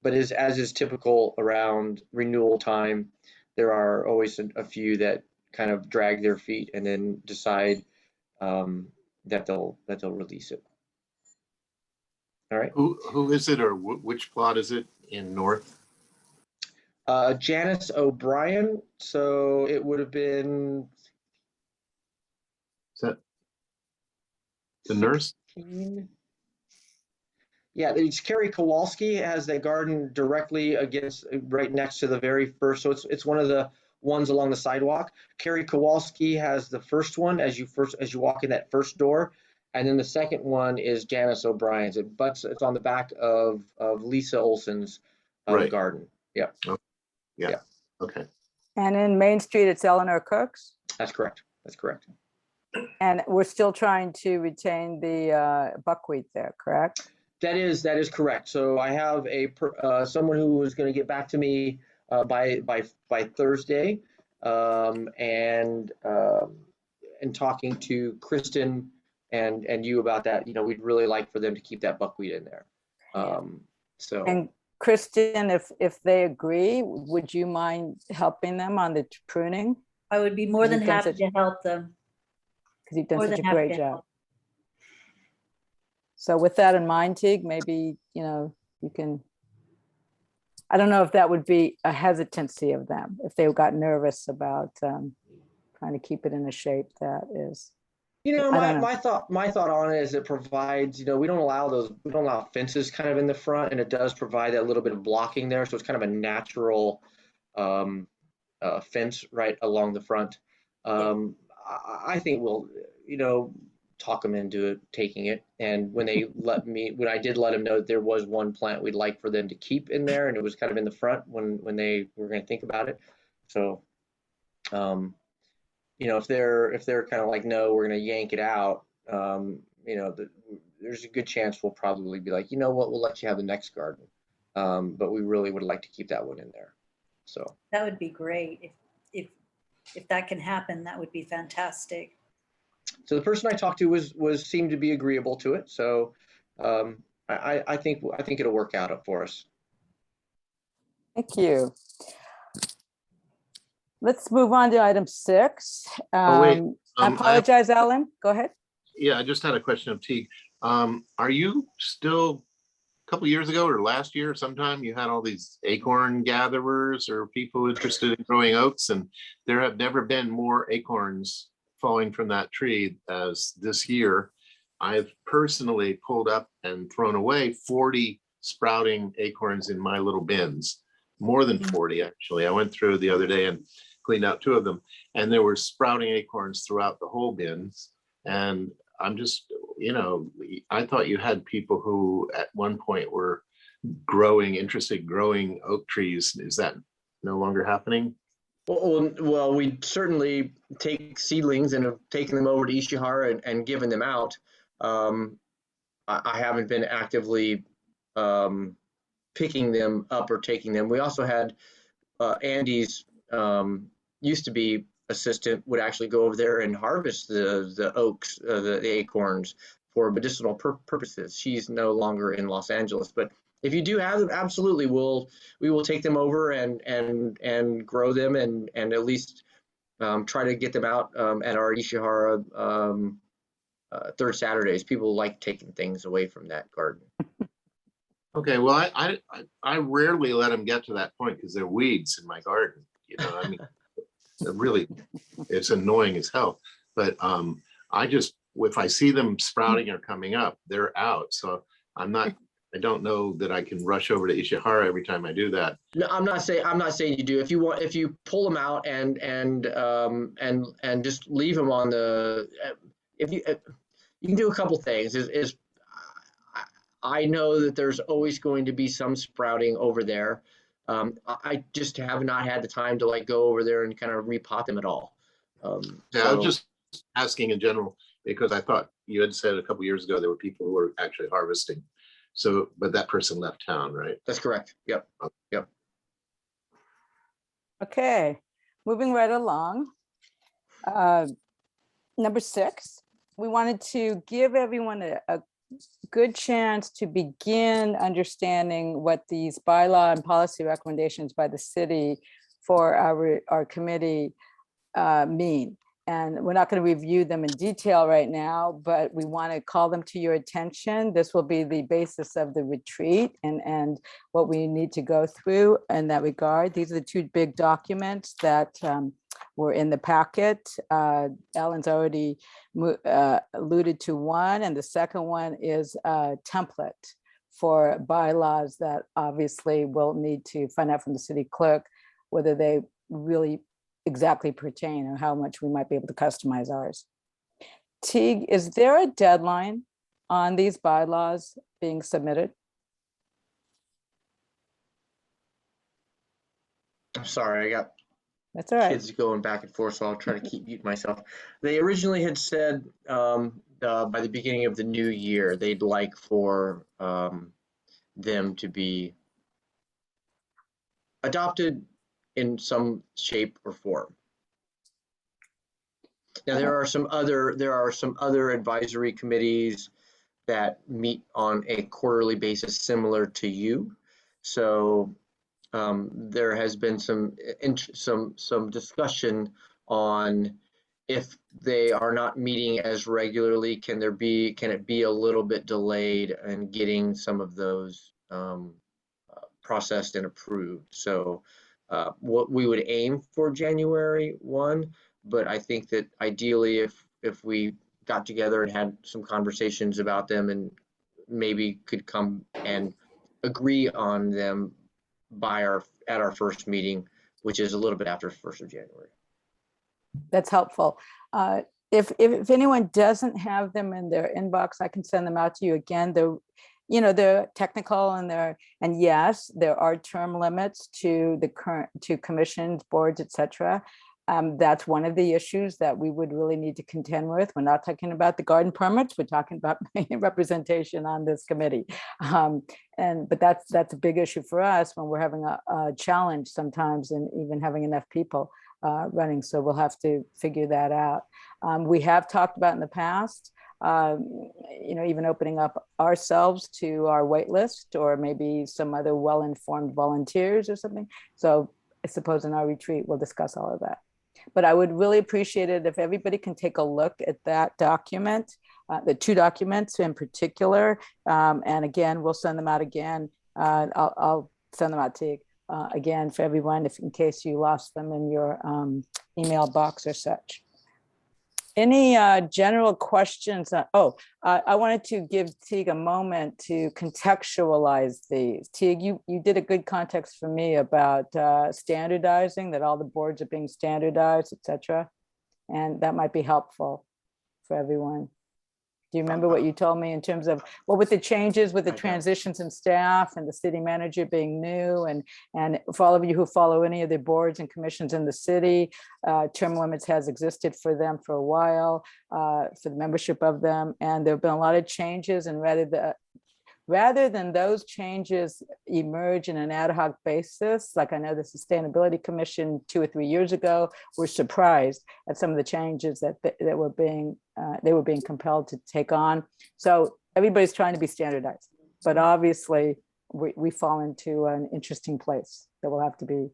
But as is typical around renewal time, there are always a few that kind of drag their feet and then decide that they'll release it. All right.
Who is it, or which plot is it in North?
Janice O'Brien. So it would have been.
Is that the nurse?
16. Yeah, it's Carrie Kowalski has that garden directly right next to the very first. So it's one of the ones along the sidewalk. Carrie Kowalski has the first one as you walk in that first door, and then the second one is Janice O'Brien's. It's on the back of Lisa Olson's
Right.
garden. Yeah.
Okay. Yeah. Okay.
And in Main Street, it's Eleanor Cooks.
That's correct. That's correct.
And we're still trying to retain the buckwheat there, correct?
That is correct. So I have someone who was going to get back to me by Thursday, and talking to Kristen and you about that. We'd really like for them to keep that buckwheat in there. So.
And Kristen, if they agree, would you mind helping them on the pruning?
I would be more than
You've done
happy
such-
to help them.
Because you've done
More
such
than
a
happy
great
to
job.
help.
So with that in mind, Teague, maybe, you can, I don't know if that would be a hesitancy of them, if they got nervous about trying to keep it in a shape that is. I don't know.
My thought on it is it provides, we don't allow fences kind of in the front, and it does provide that little bit of blocking there. So it's kind of a natural fence right along the front. I think we'll, talk them into taking it. And when I did let them know that there was one plant we'd like for them to keep in there, and it was kind of in the front when they were going to think about it. So, if they're kind of like, no, we're going to yank it out, there's a good chance we'll probably be like, you know what, we'll let you have the next garden. But we really would like to keep that one in there. So
That would be great. If that can happen, that would be fantastic.
So the person I talked to seemed to be agreeable to it. So I think it'll work out for us.
Thank you. Let's move on to item 6.
wait,
I apologize, Ellen. Go ahead.
Yeah, I just had a question of Teague. Are you still, a couple years ago or last year sometime, you had all these acorn gatherers or people interested in growing oaks, and there have never been more acorns falling from that tree as this year. I've personally pulled up and thrown away 40 sprouting acorns in my little bins, more than 40 actually. I went through the other day and cleaned out 2 of them, and there were sprouting acorns throughout the whole bins. And I'm just, I thought you had people who at one point were interested in growing oak trees. Is that no longer happening?
Well, we certainly take seedlings and have taken them over to Ishihara and given them out. I haven't been actively picking them up or taking them. We also had Andy's used to be assistant would actually go over there and harvest the oaks, the acorns for medicinal purposes. She's no longer in Los Angeles, but if you do have them, absolutely, we will take them over and grow them and at least try to get them out at our Ishihara third Saturdays. People like taking things away from that garden.
Okay, well, I rarely let them get to that point because they're weeds in my garden. Really, it's annoying as hell. But if I see them sprouting or coming up, they're out. So I'm not I don't know that I can rush over to Ishihara every time I do that.
No, I'm not saying you do. If you pull them out and just leave them on the, if you can do a couple things. I know that there's always going to be some sprouting over there. I just have not had the time to like go over there and kind of repot them at all.
Yeah, I was just asking in general because I thought you had said a couple years ago there were people who were actually harvesting. So, but that person left town, right?
That's correct. Yep. Yep.
Okay, moving right along. Number 6, we wanted to give everyone a good chance to begin understanding what these bylaw and policy recommendations by the city for our committee mean. And we're not going to review them in detail right now, but we want to call them to your attention. This will be the basis of the retreat and what we need to go through in that regard. These are the 2 big documents that were in the packet. Ellen's already alluded to one, and the second one is a template for bylaws that obviously will need to find out from the city clerk whether they really exactly pertain or how much we might be able to customize ours. Teague, is there a deadline on these bylaws being submitted?
I'm sorry, I got
That's all right.
kids going back and forth, so I'll try to keep mute myself. They originally had said by the beginning of the new year, they'd like for them to be adopted in some shape or form. Now there are some other advisory committees that meet on a quarterly basis similar to you. So there has been some discussion on if they are not meeting as regularly, can it be a little bit delayed in getting some of those processed and approved. So what we would aim for January 1, but I think that ideally if we got together and had some conversations about them and maybe could come and agree on them at our first meeting, which is a little bit after 1st of January.
That's helpful. If anyone doesn't have them in their inbox, I can send them out to you again. They're technical and yes, there are term limits to commissions, boards, etc. That's one of the issues that we would really need to contend with. We're not talking about the garden permits. We're talking about representation on this committee. But that's a big issue for us when we're having a challenge sometimes in even having enough people running. So we'll have to figure that out. We have talked about in the past, even opening up ourselves to our wait list or maybe some other well-informed volunteers or something. So I suppose in our retreat, we'll discuss all of that. But I would really appreciate it if everybody can take a look at that document, the 2 documents in particular. And again, we'll send them out again. I'll send them out to you again for everyone, in case you lost them in your email box or such. Any general questions? I wanted to give Teague a moment to contextualize these. Teague, you did a good context for me about standardizing, that all the boards are being standardized, etc. And that might be helpful for everyone. Do you remember what you told me in terms of, well, with the changes, with the transitions in staff and the city manager being new, and for all of you who follow any of the boards and commissions in the city, term limits has existed for them for a while, for the membership of them. And there have been a lot of changes, and rather than those changes emerge in an ad hoc basis, like I know the Sustainability Commission 2 or 3 years ago were surprised at some of the changes that they were being compelled to take on. So everybody's trying to be standardized, but obviously we fall into an interesting place that will have to be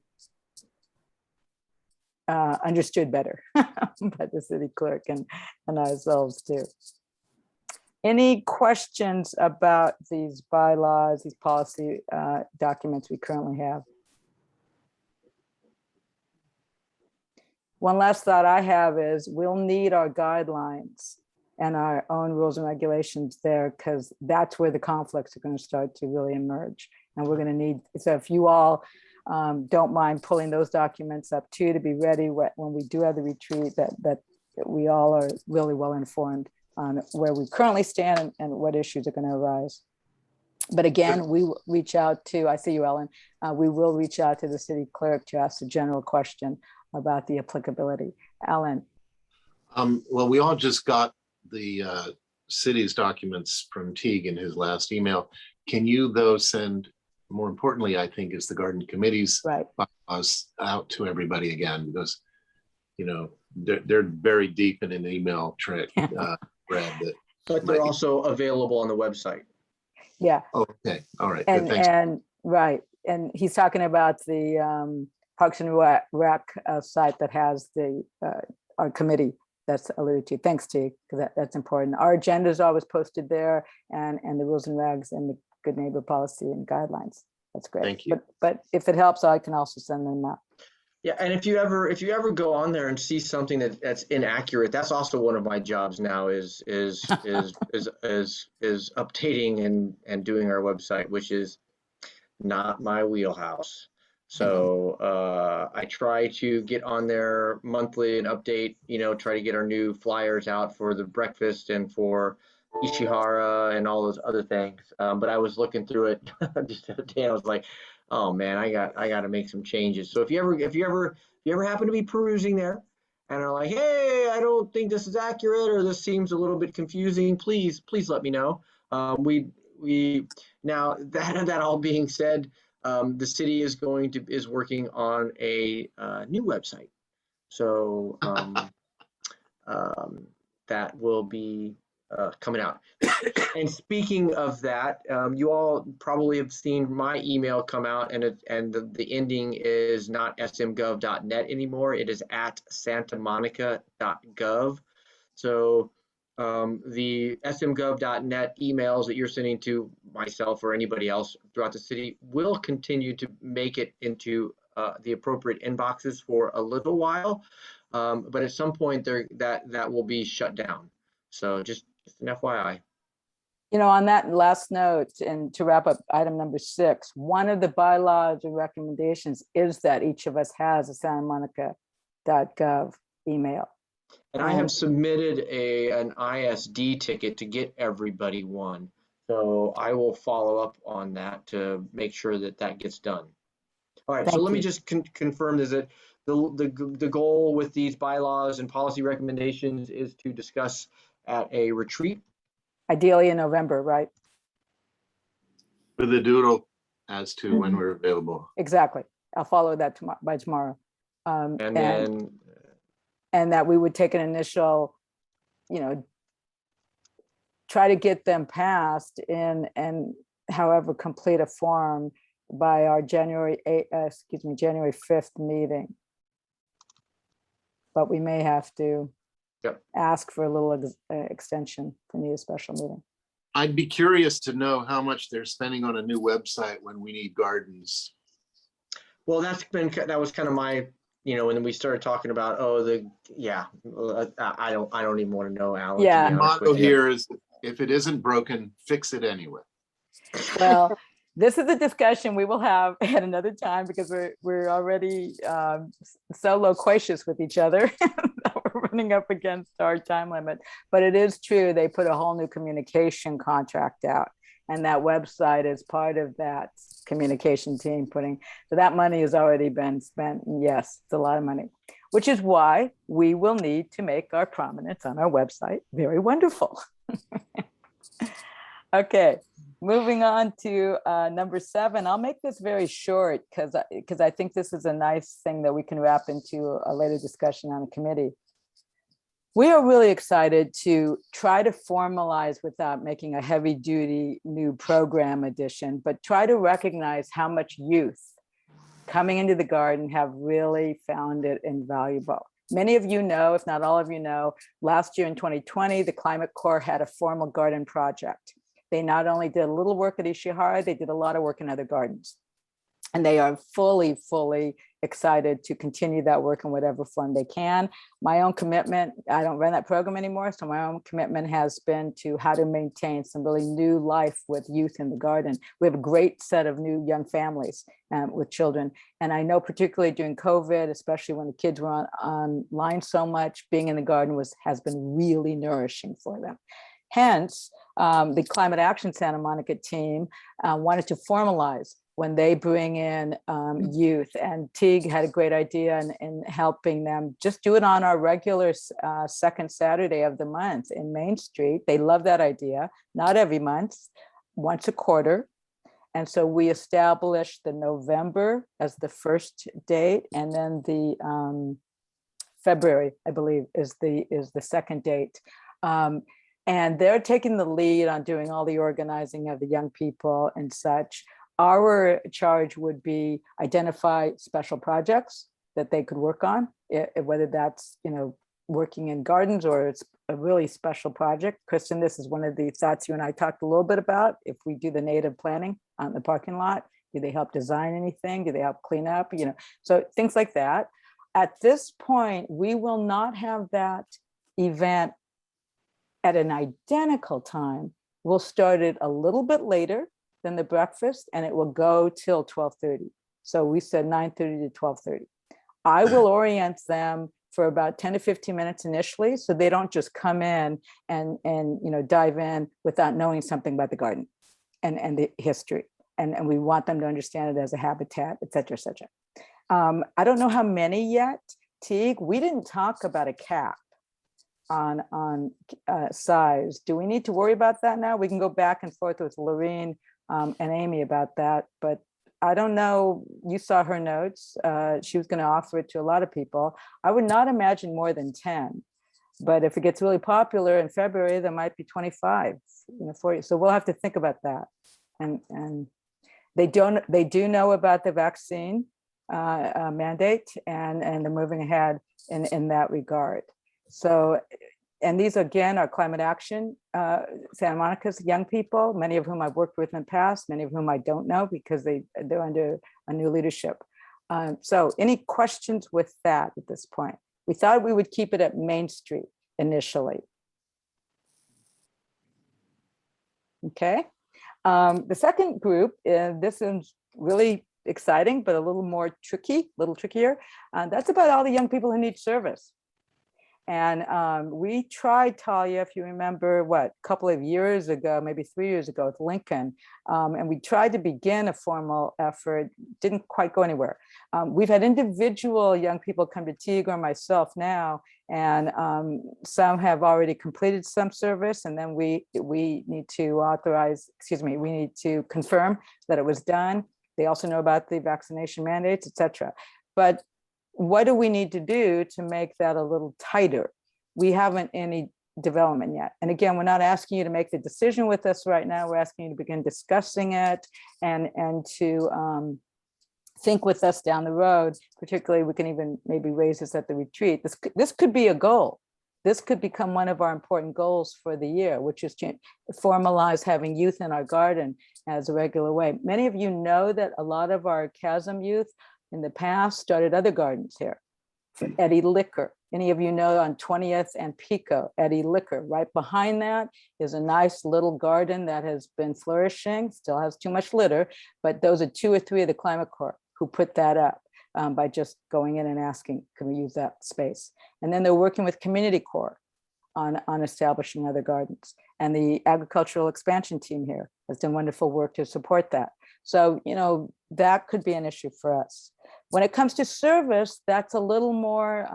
understood better by the city clerk and ourselves too. Any questions about these bylaws, these policy documents we currently have? One last thought I have is we'll need our guidelines and our own rules and regulations there, because that's where the conflicts are going to start to really emerge. And we're going to need, so if you all don't mind pulling those documents up too, to be ready when we do have the retreat, that we all are really well informed on where we currently stand and what issues are going to arise. But again, we will reach out to, I see you, Ellen, we will reach out to the city clerk to ask a general question about the applicability. Alan.
Well, we all just got the city's documents from Teague in his last email. Can you though send, more importantly, I think, is the garden committee's bylaws out to everybody again, because, you know, they're very deep in an email trick, Brad.
But they're also available on the website.
Yeah.
Oh, okay. All right. Good. Thanks.
And right. And he's talking about the Parks and Rec site that has the our committee that's alluded to. Thanks, T, because that's important. Our agenda is always posted there, and the rules and regs and the good neighbor policy and guidelines. That's great.
Thank you.
But if it helps, I can also send them out.
Yeah, and if you ever go on there and see something that's inaccurate, that's also one of my jobs now is updating and doing our website, which is not my wheelhouse. So I try to get on there monthly and update, you know, try to get our new flyers out for the breakfast and for Ishihara and all those other things. But I was looking through it just the other day, and I was like, oh man, I got to make some changes. So if you ever happen to be perusing there and are like, hey, I don't think this is accurate, or this seems a little bit confusing, please let me know. We now that all being said, the city is working on a new website. So that will be coming out. And speaking of that, you all probably have seen my email come out, and the ending is not smgov.net anymore. It is at santamonica.gov. So the smgov.net emails that you're sending to myself or anybody else throughout the city will continue to make it into the appropriate inboxes for a little while, but at some point that will be shut down. So just an FYI.
You know, on that last note, and to wrap up item number 6, one of the bylaws and recommendations is that each of us has a santamonica.gov email.
And I have submitted an ISD ticket to get everybody one. So I will follow up on that to make sure that gets done. All right, so let me just confirm, is that the goal with these bylaws and policy recommendations is to discuss at a retreat?
Ideally in November, right?
With a doodle as to when we're available.
Exactly. I'll follow that by tomorrow.
And then
that we would take an initial, you know, try to get them passed in and however complete a form by our January 5th meeting. But we may have to ask for a little extension to need a special meeting.
I'd be curious to know how much they're spending on a new website when we need gardens.
Well, that was kind of my, you know, when we started talking about, I don't even want to know, Alan.
Yeah.
The motto here is, if it isn't broken, fix it anyway.
Well, this is a discussion we will have at another time, because we're already so loquacious with each other. We're running up against our time limit. But it is true, they put a whole new communication contract out, and that website is part of that communication team so that money has already been spent. And yes, it's a lot of money, which is why we will need to make our prominence on our website very wonderful. Okay. Moving on to number 7, I'll make this very short because I think this is a nice thing that we can wrap into a later discussion on a committee. We are really excited to try to formalize, without making a heavy duty new program addition, but try to recognize how much youth coming into the garden have really found it invaluable. Many of you know, if not all of you know, last year in 2020, the Climate Corps had a formal garden project. They not only did a little work at Ishihara, they did a lot of work in other gardens. And they are fully excited to continue that work in whatever form they can. My own commitment, I don't run that program anymore, so my own commitment has been to how to maintain some really new life with youth in the garden. We have a great set of new young families with children. And I know particularly during COVID, especially when the kids were online so much, being in the garden has been really nourishing for them. Hence, the Climate Action Santa Monica team wanted to formalize when they bring in youth, and Teague had a great idea in helping them just do it on our regular second Saturday of the month in Main Street. They love that idea, not every month, once a quarter. And so we established the November as the first date, and then the February, I believe, is the second date. And they're taking the lead on doing all the organizing of the young people and such. Our charge would be identify special projects that they could work on, whether that's, working in gardens or it's a really special project. Kristen, this is one of the thoughts you and I talked a little bit about. If we do the native planting on the parking lot, do they help design anything? Do they help clean up? So things like that. At this point, we will not have that event at an identical time. We'll start it a little bit later than the breakfast, and it will go till 12:30. So we said 9:30 to 12:30. I will orient them for about 10 to 15 minutes initially, so they don't just come in and dive in without knowing something about the garden and the history. And we want them to understand it as a habitat, et cetera, et cetera. I don't know how many yet, Teague. We didn't talk about a cap on size. Do we need to worry about that now? We can go back and forth with Lorene and Amy about that, but I don't know. You saw her notes. She was going to offer it to a lot of people. I would not imagine more than 10, but if it gets really popular in February, there might be 25, 40. So we'll have to think about that. And they do know about the vaccine mandate, and they're moving ahead in that regard. So, and these again are climate action, Santa Monica's young people, many of whom I've worked with in the past, many of whom I don't know because they're under a new leadership. So any questions with that at this point? We thought we would keep it at Main Street initially. Okay. The second group, this is really exciting, but a little more tricky, a little trickier. That's about all the young people who need service. And we tried, Talia, if you remember, a couple of years ago, maybe 3 years ago with Lincoln, and we tried to begin a formal effort, didn't quite go anywhere. We've had individual young people come to Teague or myself now, and some have already completed some service, and then we need to we need to confirm that it was done. They also know about the vaccination mandates, et cetera. But what do we need to do to make that a little tighter? We haven't any development yet. And again, we're not asking you to make the decision with us right now. We're asking you to begin discussing it and to think with us down the road. Particularly, we can even maybe raise this at the retreat. This could be a goal. This could become one of our important goals for the year, which is to formalize having youth in our garden as a regular way. Many of you know that a lot of our CHASM youth in the past started other gardens here. Eddie Liquor. Any of you know on 20th and Pico, Eddie Liquor. Right behind that is a nice little garden that has been flourishing, still has too much litter, but those are 2 or 3 of the Climate Corps who put that up by just going in and asking, can we use that space? And then they're working with Community Corps on establishing other gardens. And the agricultural expansion team here has done wonderful work to support that. So, that could be an issue for us. When it comes to service, that's a little more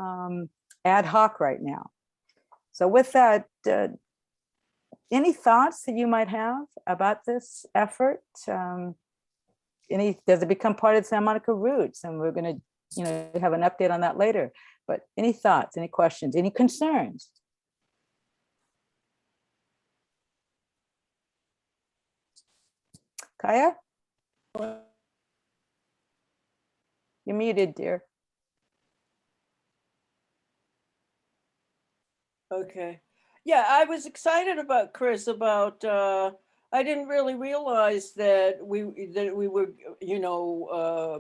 ad hoc right now. So with that, any thoughts that you might have about this effort? Does it become part of Santa Monica Roots? And we're going to, have an update on that later. But any thoughts, any questions, any concerns? Kaya? You're muted, dear.
Okay. Yeah, I was excited about Chris about, I didn't really realize that we were,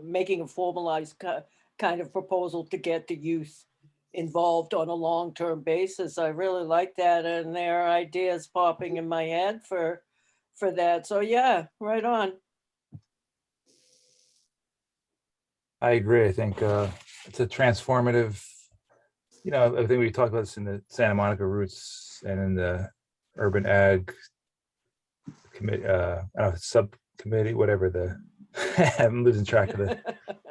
making a formalized kind of proposal to get the youth involved on a long-term basis. I really like that, and there are ideas popping in my head for that. So yeah, right on.
I agree. I think it's a transformative, I think we talked about this in the Santa Monica Roots and in the Urban Ag committee, subcommittee, whatever I'm losing track of the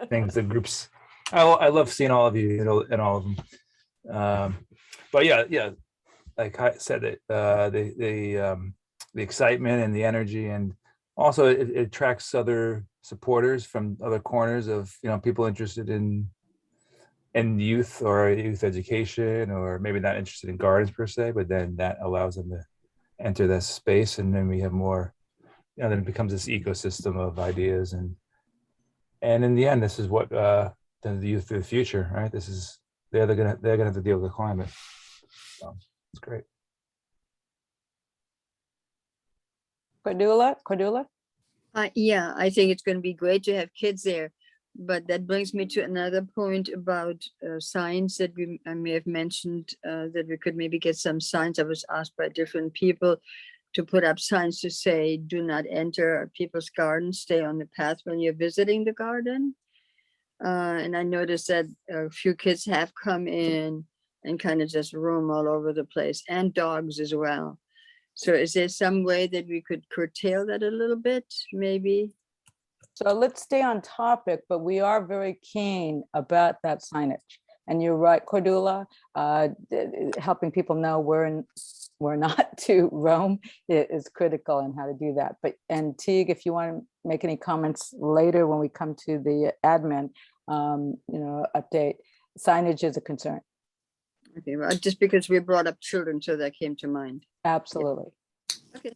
things, the groups. I love seeing all of you, and all of them. But yeah, like I said, the excitement and the energy, and also it attracts other supporters from other corners of people interested in youth or youth education, or maybe not interested in gardens per se, but then that allows them to enter that space, and then we have more, then it becomes this ecosystem of ideas, and in the end, this is what the youth of the future, right? They're gonna have to deal with the climate. So it's great.
Cordula?
Yeah, I think it's going to be great to have kids there. But that brings me to another point about signs that I may have mentioned, that we could maybe get some signs. I was asked by different people to put up signs to say, do not enter people's gardens, stay on the path when you're visiting the garden. And I noticed that a few kids have come in and kind of just roam all over the place, and dogs as well. So is there some way that we could curtail that a little bit, maybe?
So let's stay on topic, but we are very keen about that signage. And you're right, Cordula, helping people know where not to roam is critical in how to do that. And Teague, if you want to make any comments later when we come to the admin, update, signage is a concern.
Okay, well, just because we brought up children, so that came to mind.
Absolutely.
Okay.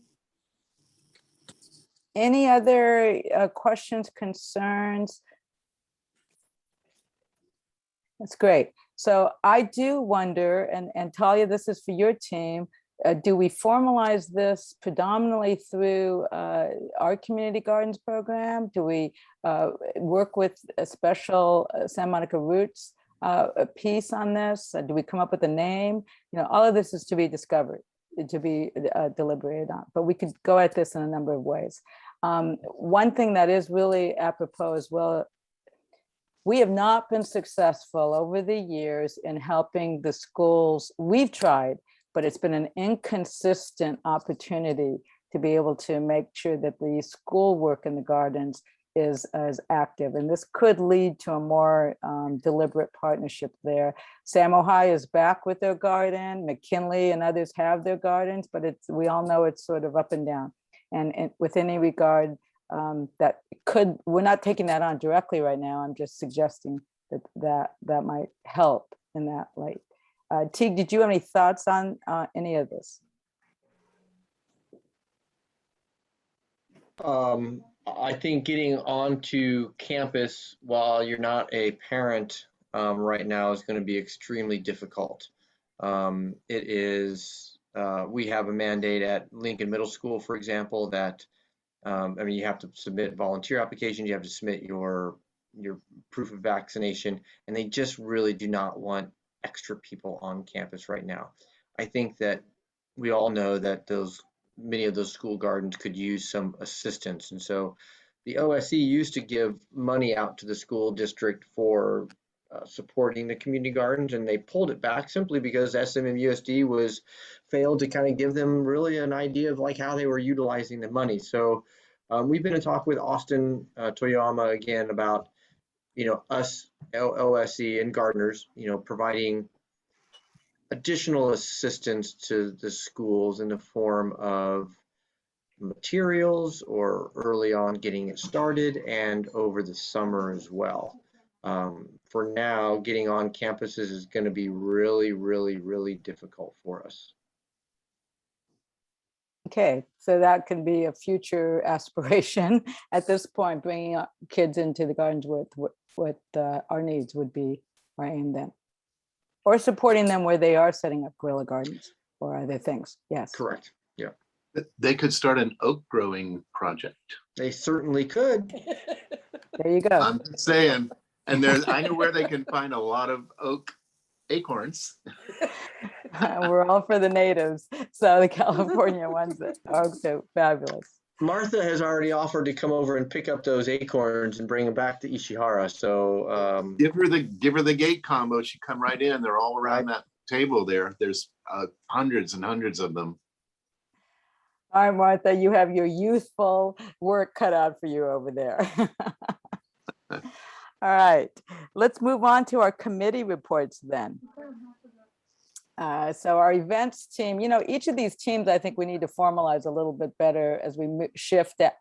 Any other questions, concerns? That's great. So I do wonder, and Talia, this is for your team, do we formalize this predominantly through our community gardens program? Do we work with a special Santa Monica Roots a piece on this? Do we come up with a name? All of this is to be discovered, to be deliberated on, but we could go at this in a number of ways. One thing that is really apropos as well, we have not been successful over the years in helping the schools. We've tried, but it's been an inconsistent opportunity to be able to make sure that the school work in the gardens is as active. And this could lead to a more deliberate partnership there. Sam Ojai is back with their garden. McKinley and others have their gardens, but we all know it's sort of up and down. And with any regard, we're not taking that on directly right now. I'm just suggesting that might help in that light. Teague, did you have any thoughts on any of this?
I think getting onto campus while you're not a parent right now is going to be extremely difficult. We have a mandate at Lincoln Middle School, for example, that you have to submit volunteer applications, you have to submit your proof of vaccination, and they just really do not want extra people on campus right now. I think that we all know that many of those school gardens could use some assistance. And so the OSE used to give money out to the school district for supporting the community gardens, and they pulled it back simply because SMMUSD failed to kind of give them really an idea of like how they were utilizing the money. So we've been in talk with Austin Toyama again about, us OSE and gardeners, providing additional assistance to the schools in the form of materials or early on getting it started and over the summer as well. For now, getting on campuses is going to be really, really, really difficult for us.
Okay, so that can be a future aspiration at this point, bringing up kids into the gardens with what our needs would be, or aim then. Or supporting them where they are setting up guerrilla gardens or other things. Yes.
Correct. Yeah.
They could start an oak growing project.
They certainly could.
There you go.
I'm just saying. And there's, I know where they can find a lot of oak acorns.
We're all for the natives. So the California ones are so fabulous.
Martha has already offered to come over and pick up those acorns and bring them back to Ishihara. So
Give her the gate combo. She come right in. They're all around that table there. There's hundreds and hundreds of them.
All right, Martha, you have your youthful work cut out for you over there. All right, let's move on to our committee reports then. So our events team, each of these teams, I think we need to formalize a little bit better as we shift that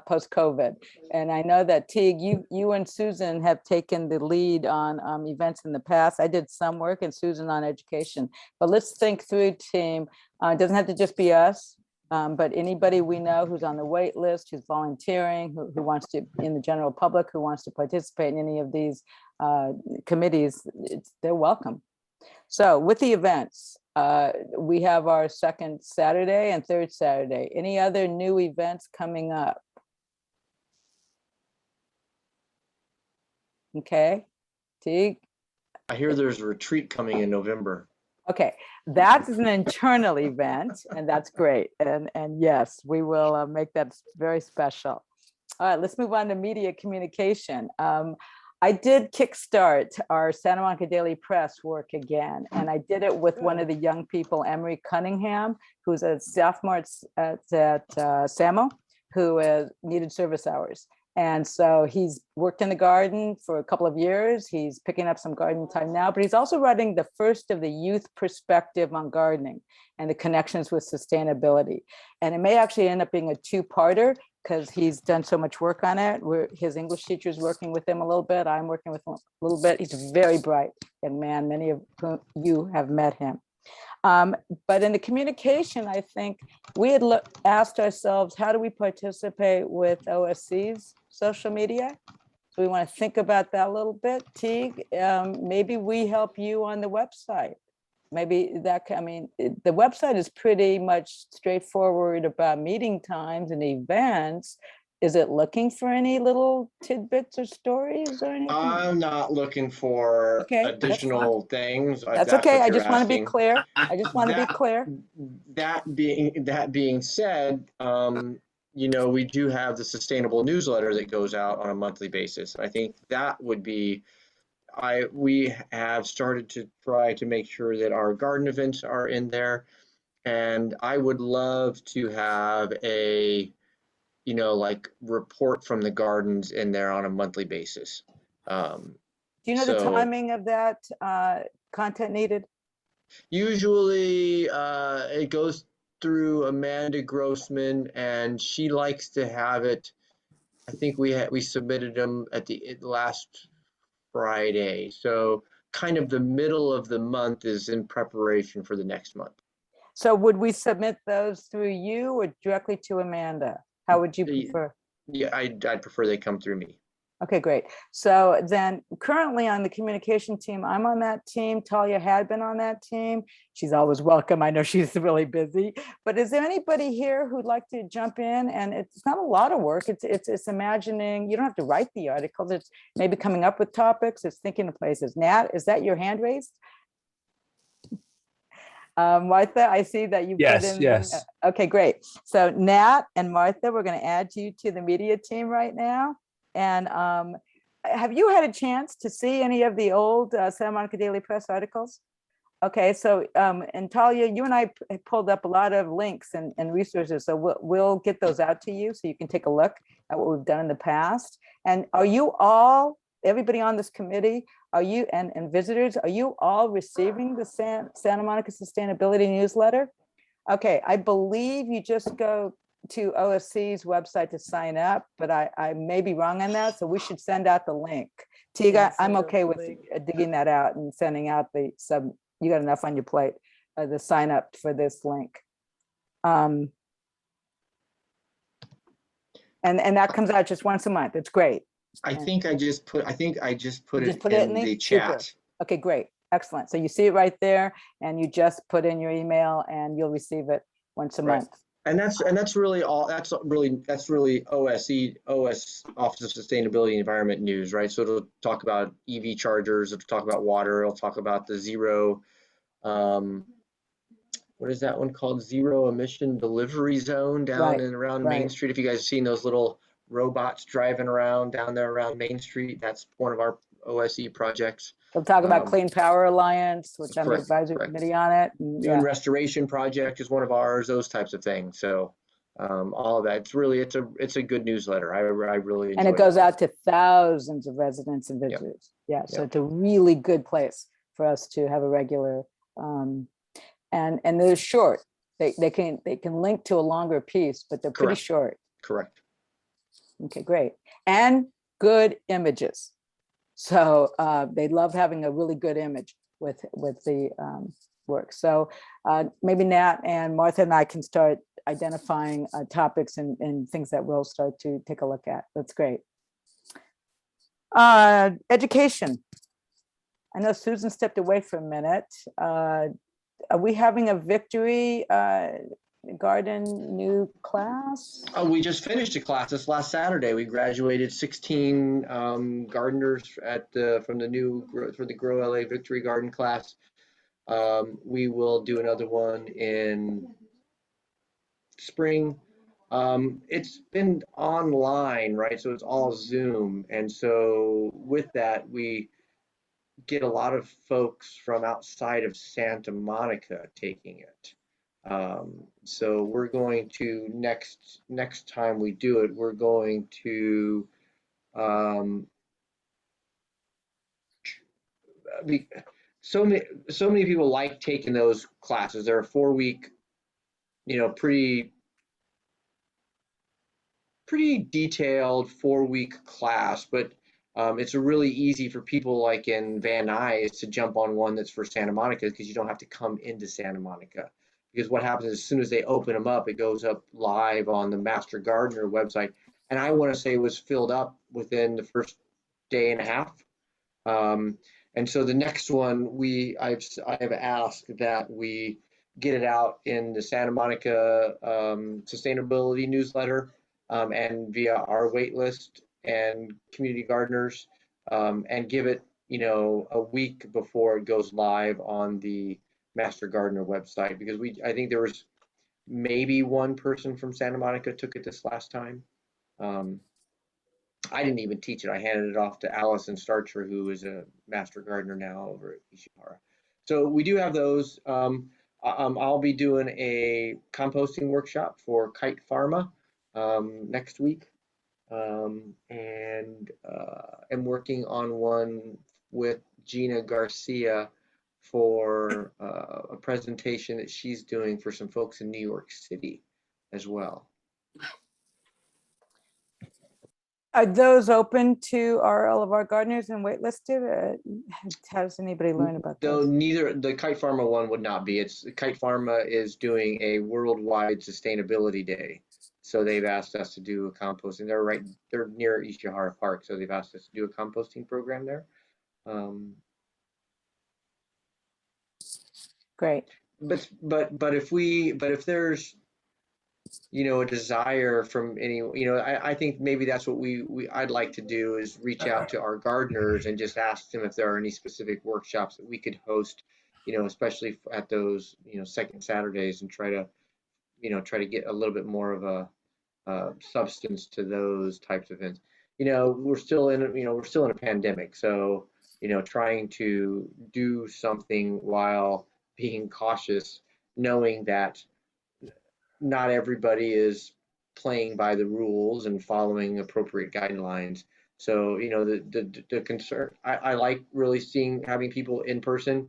post-COVID. And I know that Teague, you and Susan have taken the lead on events in the past. I did some work and Susan on education, but let's think through, team. It doesn't have to just be us, but anybody we know who's on the wait list, who's volunteering, who wants to, in the general public, who wants to participate in any of these committees, they're welcome. So with the events, we have our second Saturday and third Saturday. Any other new events coming up? Okay, Teague?
I hear there's a retreat coming in November.
Okay, that's an internal event and that's great. And yes, we will make that very special. All right, let's move on to media communication. I did kickstart our Santa Monica Daily Press work again, and I did it with one of the young people, Emery Cunningham, who's a sophomore at SAMO, who needed service hours. And so he's worked in the garden for a couple of years. He's picking up some garden time now, but he's also writing the first of the youth perspective on gardening and the connections with sustainability. And it may actually end up being a two-parter because he's done so much work on it. His English teacher is working with him a little bit. I'm working with him a little bit. He's very bright and man, many of you have met him. But in the communication, I think we had asked ourselves, how do we participate with OSC's social media? So we want to think about that a little bit. Teague, maybe we help you on the website. Maybe that, the website is pretty much straightforward about meeting times and events. Is it looking for any little tidbits or stories or anything?
I'm not looking for additional things.
That's okay. I just want to be clear. I just want to be clear.
That being said, we do have the sustainable newsletter that goes out on a monthly basis. I think that would be, we have started to try to make sure that our garden events are in there. And I would love to have a, report from the gardens in there on a monthly basis.
Do you know the timing of that content needed?
Usually it goes through Amanda Grossman and she likes to have it. I think we submitted them at the last Friday. So kind of the middle of the month is in preparation for the next month.
So would we submit those through you or directly to Amanda? How would you prefer?
Yeah, I'd prefer they come through me.
Okay, great. So then currently on the communication team, I'm on that team. Talia had been on that team. She's always welcome. I know she's really busy, but is there anybody here who'd like to jump in? And it's not a lot of work. It's imagining, you don't have to write the articles. It's maybe coming up with topics. It's thinking of places. Nat, is that your hand raised? Martha, I see that you put in.
Yes.
Okay, great. So Nat and Martha, we're going to add you to the media team right now. And have you had a chance to see any of the old Santa Monica Daily Press articles? Okay, so and Talia, you and I pulled up a lot of links and resources, so we'll get those out to you so you can take a look at what we've done in the past. And are you all, everybody on this committee, are you, and visitors, are you all receiving the Santa Monica Sustainability Newsletter? Okay, I believe you just go to OSC's website to sign up, but I may be wrong on that, so we should send out the link. Tiga, I'm okay with digging that out and sending out the sub. You got enough on your plate, the sign up for this link. And that comes out just once a month. It's great.
I think I just put it in the
Super.
chat.
Okay, great. Excellent. So you see it right there and you just put in your email and you'll receive it once a month.
And that's really all, that's really OS Office of Sustainability and Environment news, right? So it'll talk about EV chargers, it'll talk about water, it'll talk about the zero, what is that one called? Zero emission delivery zone down
Right,
and around Main
right.
Street. If you guys have seen those little robots driving around down there around Main Street, that's one of our OSE projects.
We'll talk about
Um,
Clean Power Alliance, which I'm the
correct,
advisory
correct.
committee on it. And
Dune
yeah,
Restoration Project is one of ours, those types of things. So all of that, it's a good newsletter. I really enjoy
and it goes out to thousands of residents and
Yep.
visitors. Yeah, so
Yep.
it's a really good place for us to have a regular, and they're short. They can link to a longer piece, but they're pretty
Correct.
short.
Correct.
Okay, great. And good images. So they love having a really good image with the work. So maybe Nat and Martha and I can start identifying topics and things that we'll start to take a look at. That's great. Education. I know Susan stepped away for a minute. Are we having a Victory Garden new class?
We just finished a class this last Saturday. We graduated 16 gardeners from the Grow LA Victory Garden class. We will do another one in spring. It's been online, right? So it's all Zoom. And so with that, we get a lot of folks from outside of Santa Monica taking it. So we're going to next time we do it, we're going to so many people like taking those classes. They're a 4-week, pretty detailed 4-week class, but it's really easy for people like in Van Nuys to jump on one that's for Santa Monica because you don't have to come into Santa Monica. Because what happens is, as soon as they open them up, it goes up live on the Master Gardener website. And I want to say it was filled up within the first day and a half. And so the next one, I have asked that we get it out in the Santa Monica sustainability newsletter and via our wait list and community gardeners, and give it, a week before it goes live on the Master Gardener website, because I think there was maybe one person from Santa Monica took it this last time. I didn't even teach it. I handed it off to Allison Starcher, who is a Master Gardener now over at Ishihara. So we do have those. I'll be doing a composting workshop for Kite Pharma next week. And am working on one with Gina Garcia for a presentation that she's doing for some folks in New York City as well.
Are those open to all of our gardeners and waitlisted? Has anybody learned about
Though
those?
neither the Kite Pharma one would not be. Kite Pharma is doing a worldwide sustainability day. So they've asked us to do a composting. They're near Ishihara Park, so they've asked us to do a composting program there.
Great.
But if there's a desire from any, I think maybe that's what I'd like to do, is reach out to our gardeners and just ask them if there are any specific workshops that we could host, especially at those, second Saturdays, and try to get a little bit more of a substance to those types of events. We're still in a pandemic, so trying to do something while being cautious, knowing that not everybody is playing by the rules and following appropriate guidelines. So the concern, I like really having people in person.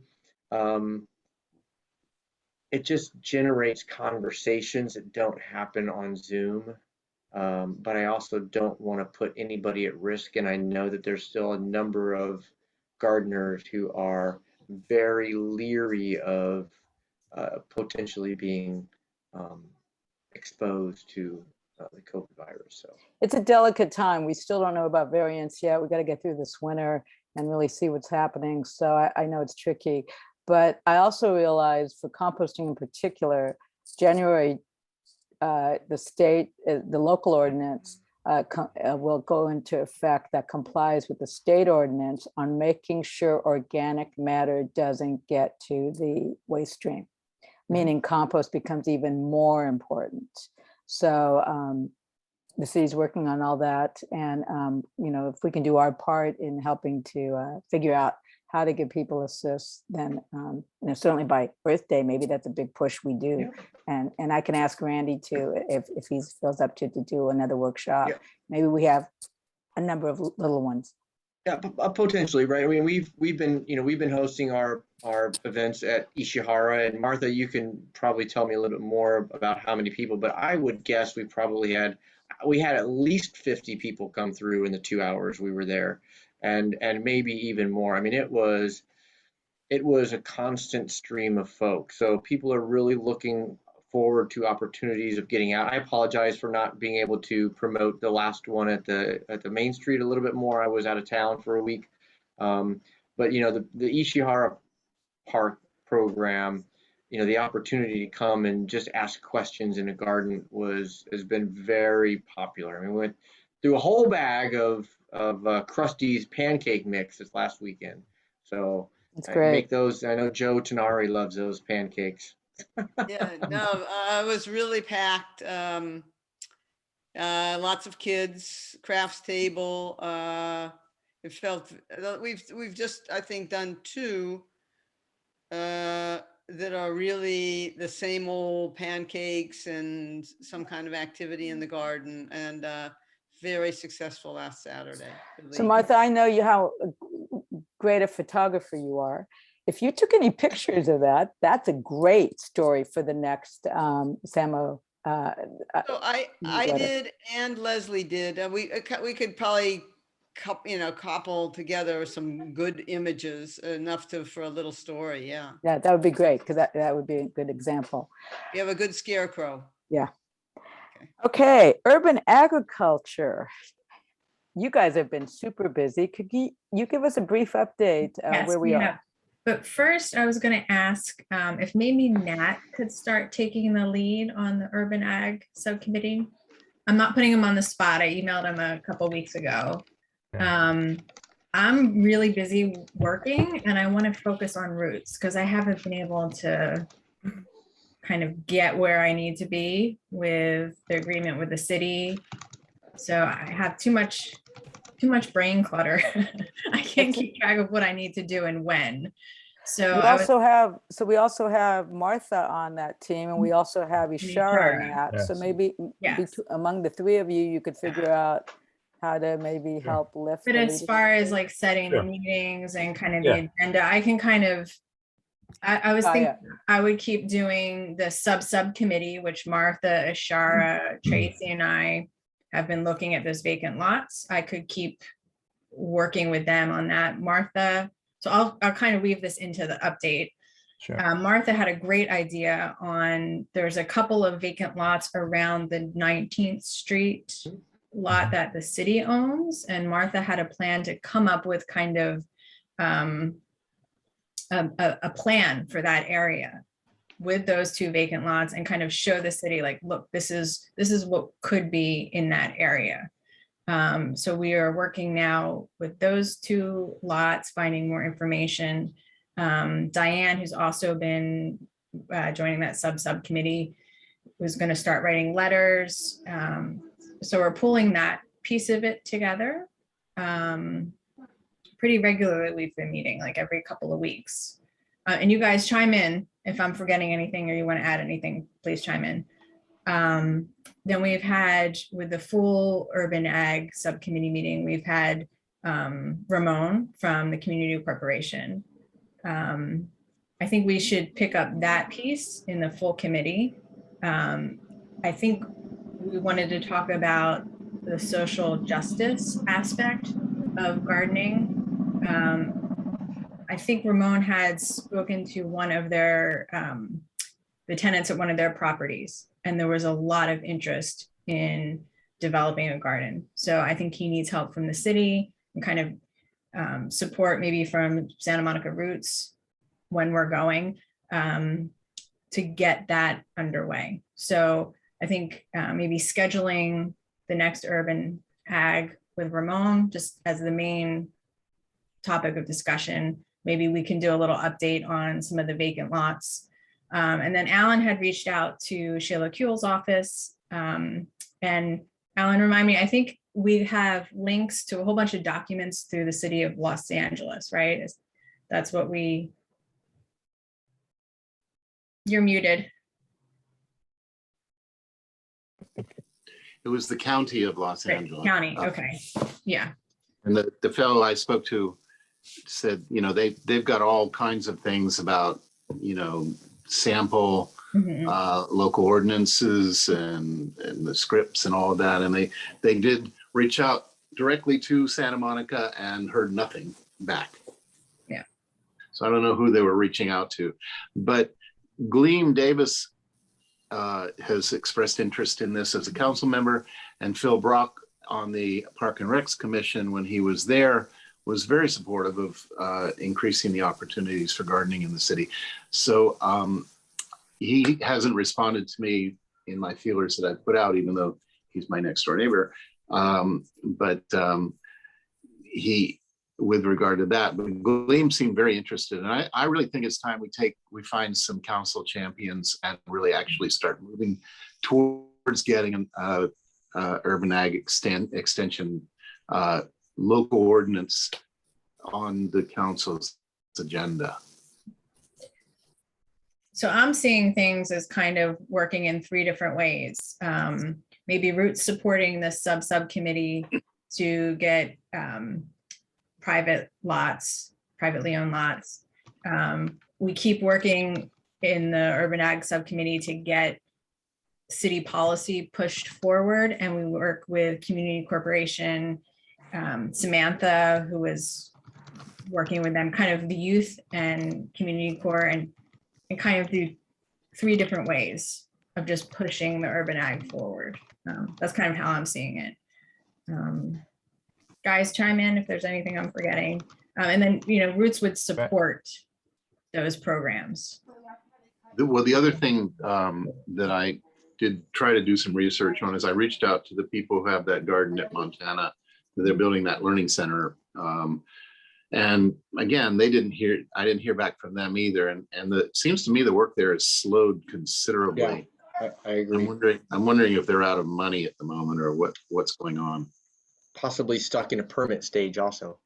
It just generates conversations that don't happen on Zoom. But I also don't want to put anybody at risk. And I know that there's still a number of gardeners who are very leery of potentially being exposed to the COVID virus. So
It's a delicate time. We still don't know about variants yet. We got to get through this winter and really see what's happening. So I know it's tricky, but I also realize for composting in particular, January the state, the local ordinance will go into effect that complies with the state ordinance on making sure organic matter doesn't get to the waste stream, meaning compost becomes even more important. So the city's working on all that. And, if we can do our part in helping to figure out how to give people assist, then certainly by Earth Day, maybe that's a big push we do.
Yeah.
And I can ask Randy too, if he feels up to do another workshop.
Yeah.
Maybe we have a number of little ones.
Yeah, potentially, right? I mean, we've been hosting our events at Ishihara, and Martha, you can probably tell me a little bit more about how many people, but I would guess we had at least 50 people come through in the 2 hours we were there, and maybe even more. I mean, it was a constant stream of folks. So people are really looking forward to opportunities of getting out. I apologize for not being able to promote the last one at the Main Street a little bit more. I was out of town for a week. But the Ishihara Park program, the opportunity to come and just ask questions in a garden has been very popular. I mean, we went through a whole bag of Krusty's pancake mix this last weekend. So
That's
I
great.
make those. I know Joe Tenari loves those pancakes.
Yeah, no, it was really packed. Lots of kids, crafts table. It felt we've just, I think, done 2 that are really the same old pancakes and some kind of activity in the garden, and very successful last Saturday.
So Martha, I know how great a photographer you are. If you took any pictures of that, that's a great story for the next SAMO.
So I did, and Leslie did. We could probably couple together some good images enough for a little story. Yeah.
Yeah, that would be great, because that would be a good example.
You have a good scarecrow.
Yeah. Okay, urban agriculture. You guys have been super busy. Could you give us a brief update
Yes,
where we are?
have. But first, I was going to ask if maybe Nat could start taking the lead on the urban ag subcommittee. I'm not putting him on the spot. I emailed him a couple weeks ago. I'm really busy working, and I want to focus on roots because I haven't been able to kind of get where I need to be with the agreement with the city. So I have too much brain clutter. I can't keep track of what I need to do and when. So
we also have Martha on that team, and we also have Ishara on that. So
Yes.
maybe among the 3 of you, you could figure out how to maybe help lift.
But
the
as
leadership.
far as like setting the meetings and kind of the agenda, I can kind of, I was thinking I would keep doing the subcommittee, which Martha, Ishara, Tracy, and I have been looking at those vacant lots. I could keep working with them on that. Martha, so I'll kind of weave this into the update.
Sure.
Martha had a great idea on, there's a couple of vacant lots around the 19th Street lot that the city owns. And Martha had a plan to come up with kind of a plan for that area with those 2 vacant lots and kind of show the city like, look, this is what could be in that area. So we are working now with those 2 lots, finding more information. Diane, who's also been joining that subcommittee, was going to start writing letters. So we're pulling that piece of it together. Pretty regularly we've been meeting, like every couple of weeks. And you guys chime in if I'm forgetting anything or you want to add anything, please chime in. Then we've had, with the full urban ag subcommittee meeting, we've had Ramon from the Community Corporation. I think we should pick up that piece in the full committee. I think we wanted to talk about the social justice aspect of gardening. I think Ramon had spoken to one of their, the tenants at one of their properties, and there was a lot of interest in developing a garden. So I think he needs help from the city and kind of support maybe from Santa Monica Roots when we're going to get that underway. So I think maybe scheduling the next urban ag with Ramon just as the main topic of discussion. Maybe we can do a little update on some of the vacant lots. And then Alan had reached out to Sheila Kuehl's office. And Alan, remind me, I think we have links to a whole bunch of documents through the city of Los Angeles, right? That's what you're muted.
It was the county of Los
Right,
Angeles.
County, okay, yeah.
And the fellow I spoke to said, they've got all kinds of things about, sample
Mhm.
local ordinances and the scripts and all of that. And they did reach out directly to Santa Monica and heard nothing back.
Yeah.
So I don't know who they were reaching out to, but Gleam Davis has expressed interest in this as a council member, and Phil Brock on the Park and Recs Commission, when he was there, was very supportive of increasing the opportunities for gardening in the city. So he hasn't responded to me in my feelers that I put out, even though he's my next door neighbor. He, with regard to that, but Gleam seemed very interested. And I really think it's time we find some council champions and really actually start moving towards getting an urban ag extension local ordinance on the council's agenda.
So I'm seeing things as kind of working in 3 different ways. Maybe Roots supporting the subcommittee to get privately owned lots. We keep working in the urban ag subcommittee to get city policy pushed forward, and we work with Community Corporation, Samantha, who is working with them, kind of the youth and Community Corps, and kind of do 3 different ways of just pushing the urban ag forward. That's kind of how I'm seeing it. Guys, chime in if there's anything I'm forgetting. And then, Roots would support those programs.
Well, the other thing that I did try to do some research on is I reached out to the people who have that garden at Montana. They're building that learning center. And again, I didn't hear back from them either. And it seems to me the work there has slowed considerably.
Yeah, I agree.
I'm wondering if they're out of money at the moment or what's going on.
Possibly stuck in a permit stage also.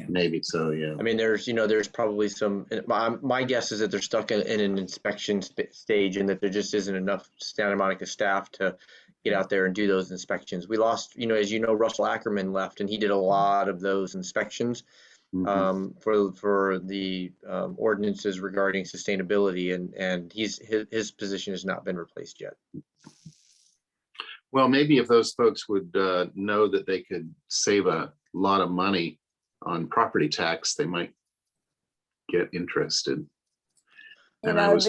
Maybe so, yeah.
I mean, there's probably some, my guess is that they're stuck in an inspection stage and that there just isn't enough Santa Monica staff to get out there and do those inspections. We lost, as Russell Ackerman left, and he did a lot of those inspections for the ordinances regarding sustainability, and his position has not been replaced yet.
Well, maybe if those folks would know that they could save a lot of money on property tax, they might get interested. And I was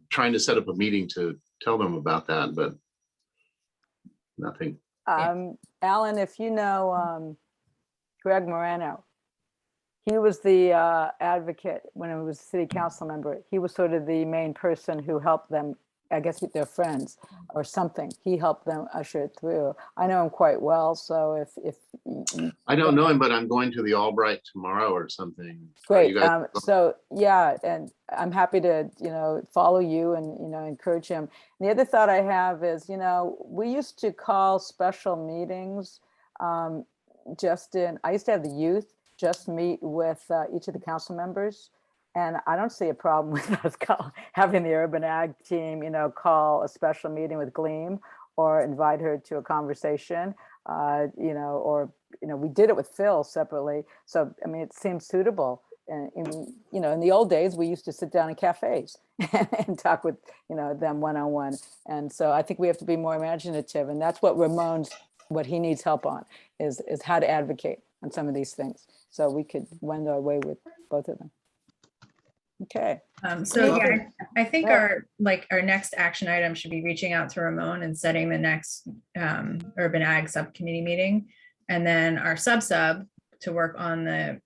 trying to set up a meeting to tell them about that, but nothing.
Alan, if you know Greg Moreno, he was the advocate when he was a city council member. He was sort of the main person who helped them, I guess, with their friends or something. He helped them usher it through. I know him quite well, so if
I don't know him, but I'm going to the Albright tomorrow or something.
Great. So yeah, and I'm happy to follow you and encourage him. And the other thought I have is we used to call special meetings I used to have the youth just meet with each of the council members. And I don't see a problem with us having the urban ag team, call a special meeting with Gleam or invite her to a conversation, we did it with Phil separately. So, I mean, it seems suitable. And in the old days, we used to sit down in cafes and talk with, them one-on-one. And so I think we have to be more imaginative. And that's what what he needs help on is how to advocate on some of these things. So we could wend our way with both of them. Okay.
So yeah, I think our next action item should be reaching out to Ramon and setting the next urban ag subcommittee meeting. And then our sub to work on the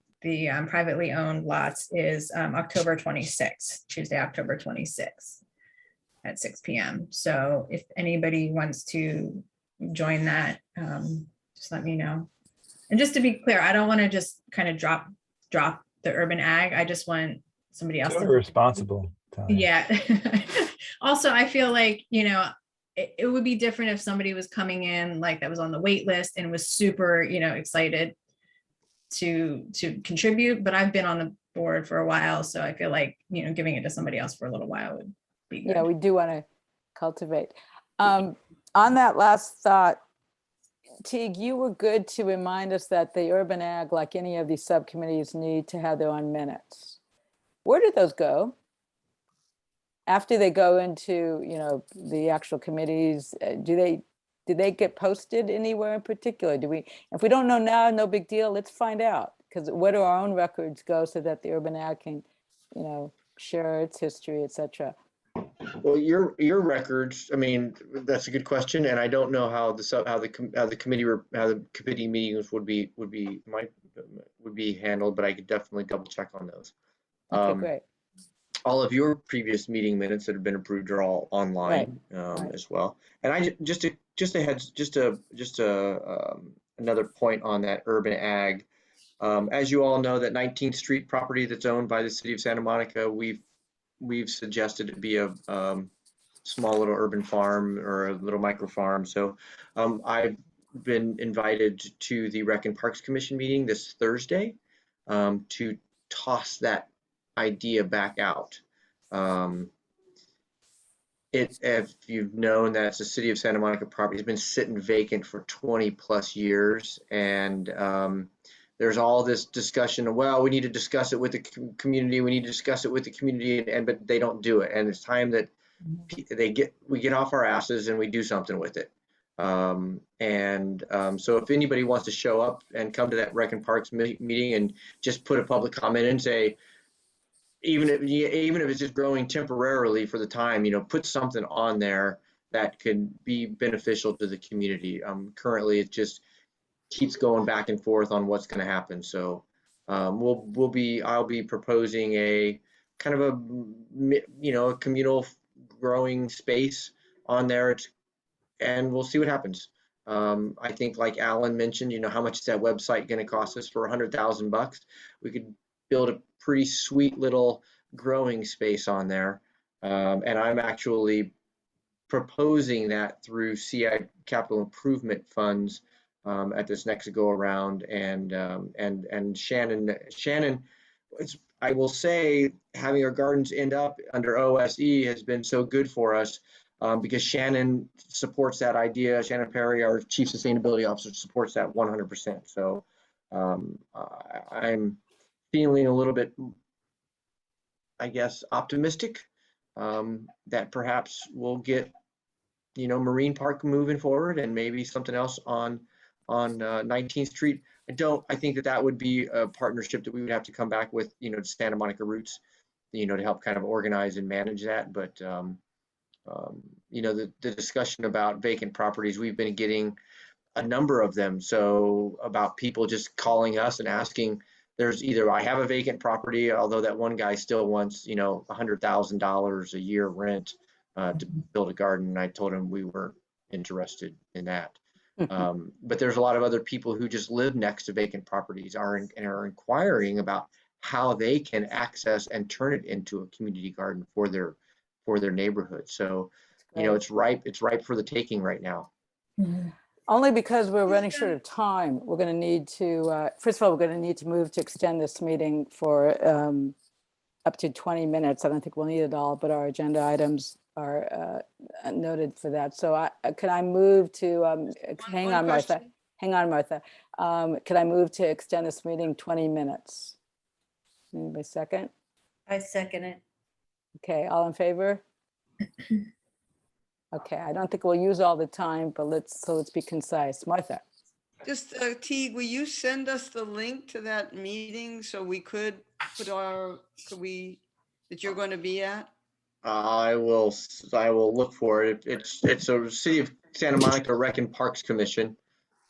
privately owned lots is October 26th, Tuesday, October 26th. at 6 p.m. So if anybody wants to join that, just let me know. And just to be clear, I don't want to just kind of drop the urban ag. I just want somebody else
So
to.
responsible. Tanya.
Yeah. Also, I feel like, it would be different if somebody was coming in like that was on the wait list and was super, excited to contribute, but I've been on the board for a while, so I feel like, giving it to somebody else for a little while would be good.
Yeah, we do want to cultivate. On that last thought, Teague, you were good to remind us that the urban ag, like any of these subcommittees, need to have their own minutes. Where do those go? After they go into, the actual committees, do they get posted anywhere in particular? If we don't know now, no big deal, let's find out. Because where do our own records go so that the urban ag can, share its history, et cetera?
Well, your records, I mean, that's a good question, and I don't know how the committee meetings would be handled, but I could definitely double check on those.
Okay, great.
All of your previous meeting minutes that have been approved are all online,
right.
as well. And another point on that urban ag. As you all know, that 19th Street property that's owned by the city of Santa Monica, we've suggested it be a small little urban farm or a little micro farm. So I've been invited to the Rec and Parks Commission meeting this Thursday to toss that idea back out. If you've known that it's a city of Santa Monica property, it's been sitting vacant for 20 plus years, and there's all this discussion of, well, we need to discuss it with the community, but they don't do it, and it's time that we get off our asses and we do something with it. So if anybody wants to show up and come to that Rec and Parks meeting and just put a public comment and say, even if it's just growing temporarily for the time, put something on there that could be beneficial to the community. Currently, it just keeps going back and forth on what's going to happen. So I'll be proposing a kind of a communal growing space on there, and we'll see what happens. I think, like Alan mentioned, how much is that website going to cost us? For $100,000, we could build a pretty sweet little growing space on there. And I'm actually proposing that through CI capital improvement funds at this next go around. And Shannon, I will say, having our gardens end up under OSE has been so good for us because Shannon supports that idea. Shannon Perry, our Chief Sustainability Officer, supports that 100%. So I'm feeling a little bit, I guess, optimistic that perhaps we'll get, Marine Park moving forward and maybe something else on 19th Street. I think that would be a partnership that we would have to come back with, Santa Monica Roots, to help kind of organize and manage that. But, the discussion about vacant properties, we've been getting a number of them. So about people just calling us and asking, there's either I have a vacant property, although that one guy still wants, $100,000 a year rent to build a garden. And I told him we weren't interested in that. But there's a lot of other people who just live next to vacant properties and are inquiring about how they can access and turn it into a community garden for their neighborhood. So, it's ripe for the taking right now.
Only because we're running short of time. We're going to need to, first of all, we're going to need to move to extend this meeting for up to 20 minutes. I don't think we'll need it all, but our agenda items are noted for that. So can I move to, hang on, Martha. Can I move to extend this meeting 20 minutes? Anybody second?
I second it.
Okay, all in favor? Okay, I don't think we'll use all the time, but let's be concise. Martha?
Just Teague, will you send us the link to that meeting so we could put that you're going to be at?
I will look for it. It's a City of Santa Monica Rec and Parks Commission.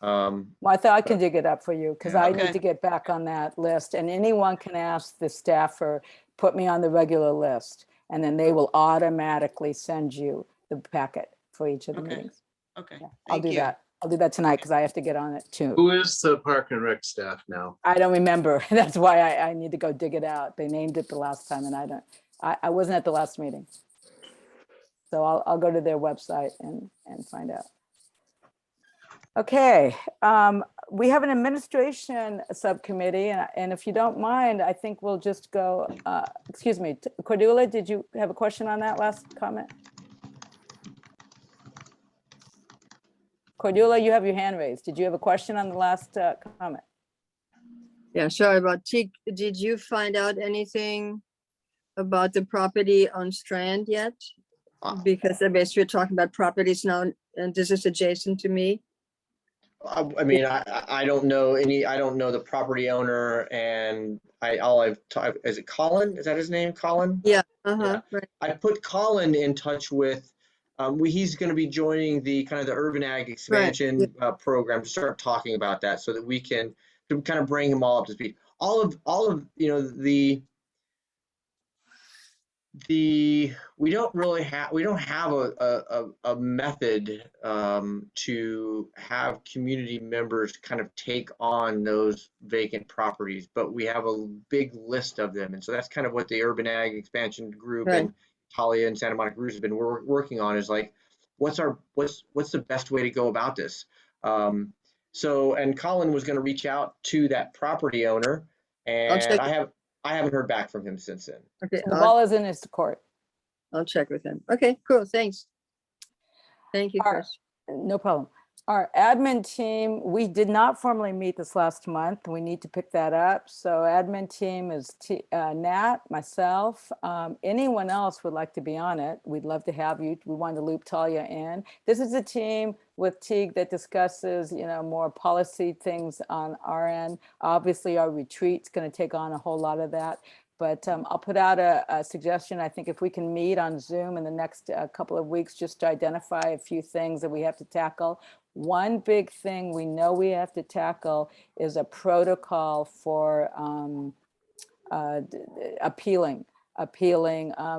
Martha, I can dig it up for you because I need
Okay.
to get back on that list, and anyone can ask the staffer, put me on the regular list. And then they will automatically send you the packet for each of the
Okay.
meetings.
Okay.
Yeah, I'll
Thank
do
you.
that. I'll do that tonight because I have to get on it too.
Who is the Park and Rec staff now?
I don't remember. That's why I need to go dig it out. They named it the last time and I wasn't at the last meeting. So I'll go to their website and find out. Okay, we have an administration subcommittee and if you don't mind, I think we'll just go, excuse me, Cordula, did you have a question on that last comment? Cordula, you have your hand raised. Did you have a question on the last comment?
Yeah, sorry about Teague. Did you find out anything about the property on Strand yet? Because I guess we're talking about properties now, and this is adjacent to me.
I mean, I don't know I don't know the property owner, and is it Colin? Is that his name, Colin?
Yeah,
Yeah.
right.
I put Colin in touch with, he's going to be joining the kind of the urban ag expansion program to start talking about that so that we can to kind of bring him all up to speed. All of you know, we don't have a method to have community members kind of take on those vacant properties, but we have a big list of them, and so that's kind of what the urban ag expansion group and Talia and Santa Monica Roots have been working on, is like what's the best way to go about this. So, and Colin was going to reach out to that property owner, and I haven't heard back from him since then.
Okay,
The ball is in his court.
I'll check with him. Okay, cool, thanks. Thank you,
All right.
Chris.
No problem. Our admin team, we did not formally meet this last month. We need to pick that up. So admin team is Nat, myself, anyone else would like to be on it. We'd love to have you. We wanted to loop Talia in. This is a team with Teague that discusses, more policy things on our end. Obviously, our retreat's going to take on a whole lot of that. But I'll put out a suggestion. I think if we can meet on Zoom in the next couple of weeks, just to identify a few things that we have to tackle. One big thing we know we have to tackle is a protocol for appealing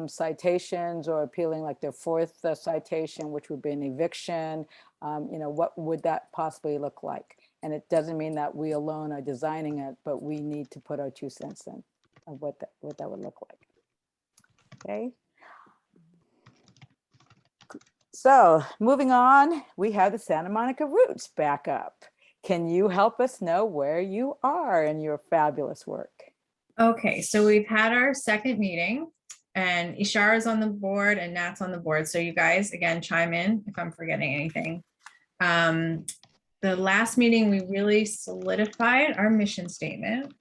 citations, or appealing like their fourth citation, which would be an eviction. What would that possibly look like? And it doesn't mean that we alone are designing it, but we need to put our 2 cents in of what that would look like. Okay. So moving on, we have the Santa Monica Roots back up. Can you help us know where you are in your fabulous work?
Okay, so we've had our second meeting and Ishara's on the board and Nat's on the board. So you guys, again, chime in if I'm forgetting anything. The last meeting, we really solidified our mission statement.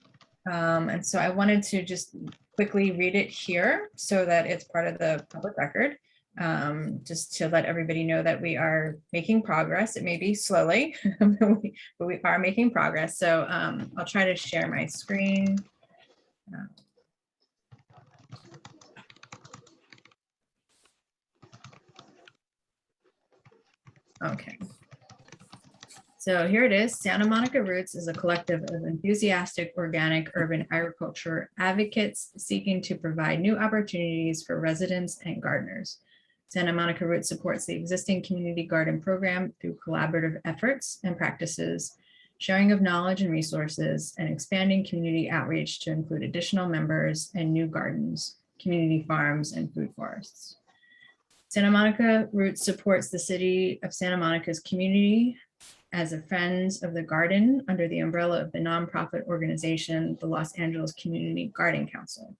And so I wanted to just quickly read it here so that it's part of the public record, just to let everybody know that we are making progress. It may be slowly, but we are making progress. So I'll try to share my screen. Okay. So here it is. Santa Monica Roots is a collective of enthusiastic organic urban agriculture advocates seeking to provide new opportunities for residents and gardeners. Santa Monica Roots supports the existing community garden program through collaborative efforts and practices, sharing of knowledge and resources, and expanding community outreach to include additional members and new gardens, community farms, and food forests. Santa Monica Roots supports the city of Santa Monica's community as a Friends of the Garden under the umbrella of the nonprofit organization, the Los Angeles Community Garden Council.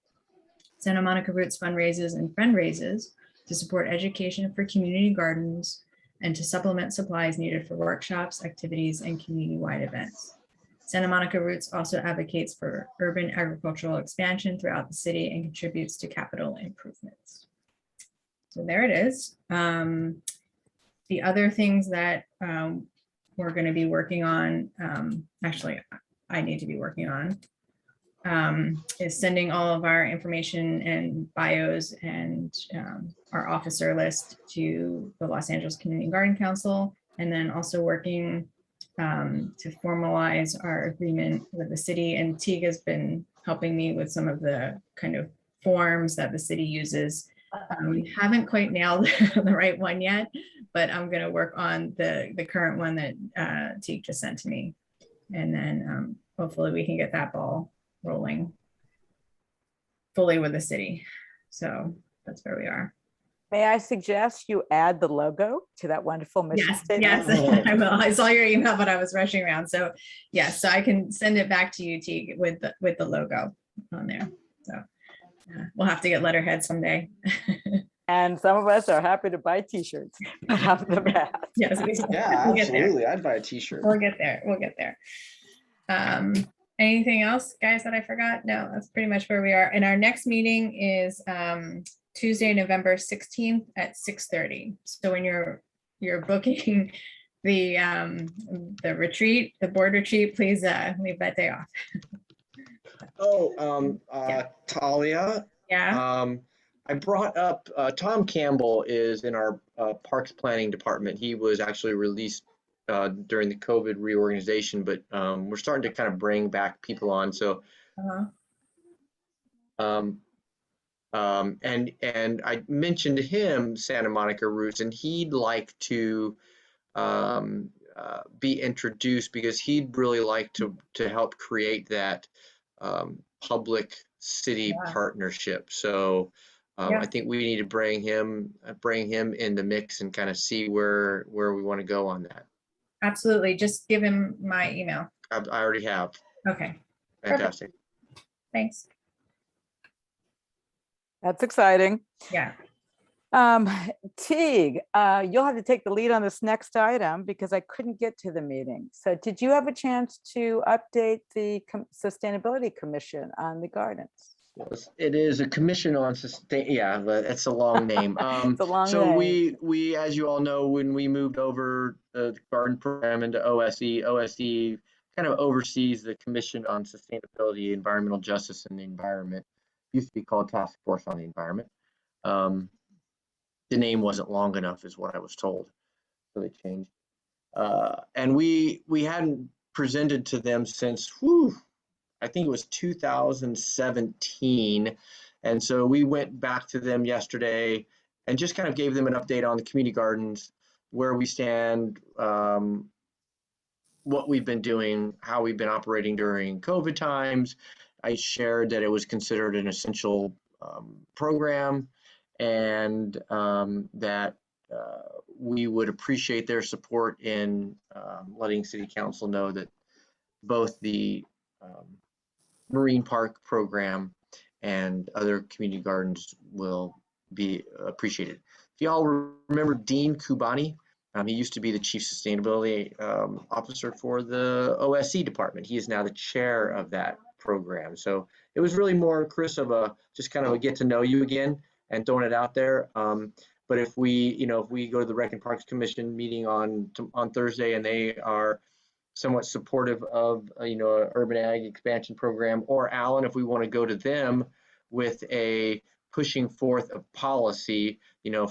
Santa Monica Roots fundraises and fundraises to support education for community gardens and to supplement supplies needed for workshops, activities, and community-wide events. Santa Monica Roots also advocates for urban agricultural expansion throughout the city and contributes to capital improvements. So there it is. The other things that we're going to be working on, actually, I need to be working on, is sending all of our information and bios and our officer list to the Los Angeles Community Garden Council, and then also working to formalize our agreement with the city. And Teague has been helping me with some of the kind of forms that the city uses We haven't quite nailed the right one yet, but I'm gonna work on the current one that Teague just sent to me. And then hopefully we can get that ball rolling fully with the city. So that's where we are.
May I suggest you add the logo to that wonderful mission
Yes,
statement?
yes, I will. I saw your email, but I was rushing around. So yes, so I can send it back to you, Teague, with the logo on there. So we'll have to get letterhead someday.
And some of us are happy to buy t-shirts off the bat.
Yes,
Yeah,
we'll get there.
absolutely. I'd buy a t-shirt.
We'll get there. We'll get there. Anything else, guys, that I forgot? No, that's pretty much where we are. And our next meeting is Tuesday, November 16th at 6:30. So when you're booking the retreat, the board retreat, please leave that day off.
Oh, Talia,
Yeah.
I brought up, Tom Campbell is in our Parks Planning Department. He was actually released during the COVID reorganization, but we're starting to kind of bring back people on. So, and I mentioned to him Santa Monica Roots, and he'd like to be introduced because he'd really like to help create that public city partnership. So I think we need to bring him in the mix and kind of see where we want to go on that.
Absolutely. Just give him my email.
I already have.
Okay.
Fantastic.
Thanks.
That's exciting.
Yeah.
Teague, you'll have to take the lead on this next item because I couldn't get to the meeting. So did you have a chance to update the Sustainability Commission on the gardens?
It is a commission on sustain. Yeah, but it's a long name.
It's a long
so
name.
we, as you all know, when we moved over the garden program into OSE kind of oversees the Commission on Sustainability, Environmental Justice, and the Environment. Used to be called Task Force on the Environment. The name wasn't long enough, is what I was told, so they changed. And we hadn't presented to them since, I think it was 2017. And so we went back to them yesterday and just kind of gave them an update on the community gardens, where we stand, what we've been doing, how we've been operating during COVID times. I shared that it was considered an essential program, and that we would appreciate their support in letting City Council know that both the Marine Park program and other community gardens will be appreciated. If y'all remember Dean Kubani, he used to be the Chief Sustainability Officer for the OSC department. He is now the chair of that program. So it was really more, Chris, of a just kind of a get to know you again and throwing it out there. But if we go to the Rec and Parks Commission meeting on Thursday and they are somewhat supportive of an urban ag expansion program, or Alan, if we want to go to them with a pushing forth of policy,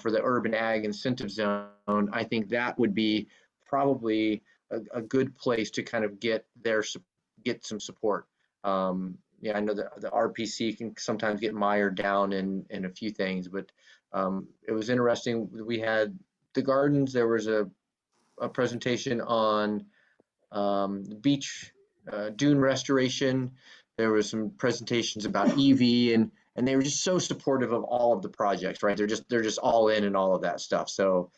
for the urban ag incentive zone, I think that would be probably a good place to kind of get some support. Yeah, I know that the RPC can sometimes get mired down in a few things, but it was interesting. We had the gardens. There was a presentation on beach dune restoration. There was some presentations about EV, and they were just so supportive of all of the projects, right? They're just all in and all of that stuff. So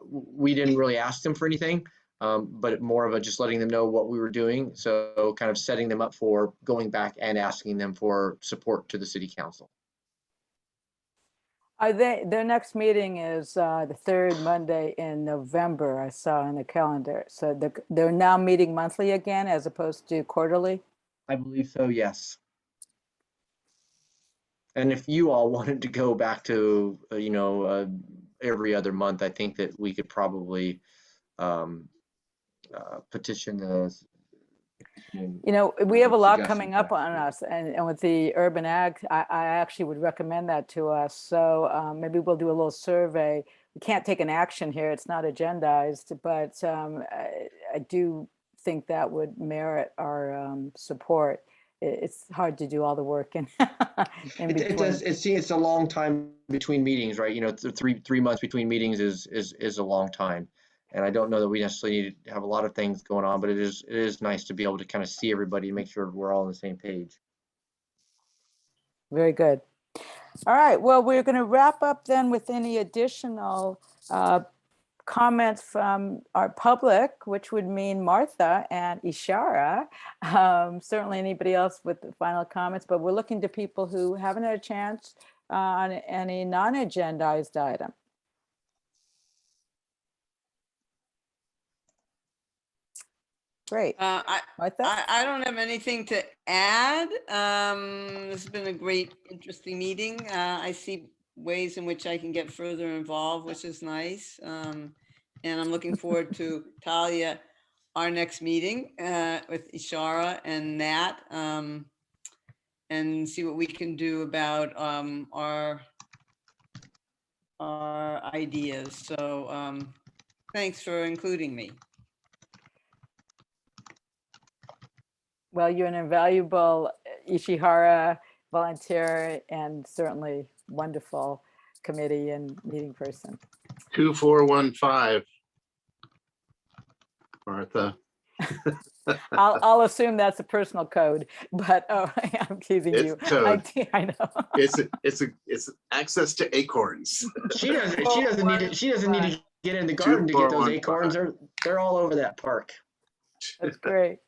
we didn't really ask them for anything, but more of a just letting them know what we were doing. So kind of setting them up for going back and asking them for support to the City Council.
Their next meeting is the third Monday in November, I saw on the calendar. So they're now meeting monthly again as opposed to quarterly?
I believe so, yes. And if you all wanted to go back to, every other month, I think that we could probably petition the.
We have a lot coming up on us, and with the urban ag, I actually would recommend that to us. So maybe we'll do a little survey. We can't take an action here, it's not agendized, but I do think that would merit our support. it's hard to do all the work in, in
It
between.
does, it's a long time between meetings, right? You know, three months between meetings is a long time. And I don't know that we necessarily need to have a lot of things going on, but it is nice to be able to kind of see everybody and make sure we're all on the same page.
Very good. All right, well, we're going to wrap up then with any additional comments from our public, which would mean Martha and Ishara. Certainly anybody else with the final comments, but we're looking to people who haven't had a chance on any non-agendized item. Great. Martha?
I don't have anything to add. This has been a great, interesting meeting. I see ways in which I can get further involved, which is nice. And I'm looking forward to Talia, our next meeting with Ishara and Nat, and see what we can do about our ideas. So thanks for including me.
Well, you're an invaluable Ishihara volunteer and certainly wonderful committee and meeting person.
2415. Martha.
I'll assume that's a personal code, but oh, I'm teasing
It's
you.
code.
I know.
It's access to acorns.
She doesn't need to get in the garden to get those acorns. They're all over that park.
That's great.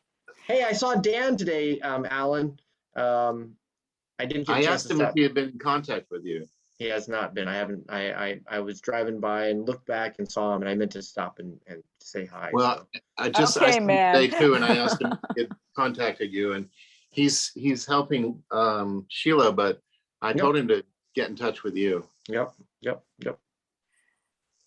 Hey, I saw Dan today, Alan. I didn't get a
I
chance
asked
to
him if
stop.
he had been in contact with you.
He has not been. I haven't. I was driving by and looked back and saw him, and I meant to stop and say hi.
Well,
so.
I just
Okay,
asked him
man.
today too, and I asked him if he had contacted you, and he's helping Sheila, but I told him to get in touch with you.
Yep.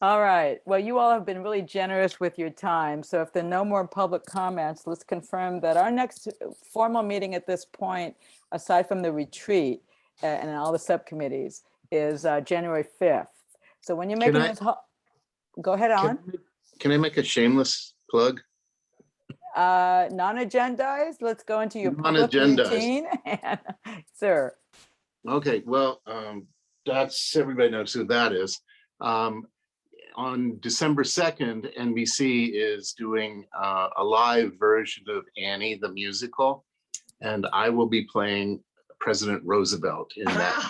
All right. Well, you all have been really generous with your time. So if there are no more public comments, let's confirm that our next formal meeting at this point, aside from the retreat and all the subcommittees, is January 5th. So when you're
Can
making this, go ahead, Alan.
Can I make a shameless plug?
Non-agendized, let's go into your public
Non-agendized.
routine. Sir.
Okay, well, that's, everybody knows who that is. On December 2nd, NBC is doing a live version of Annie the musical, and I will be playing President Roosevelt in that.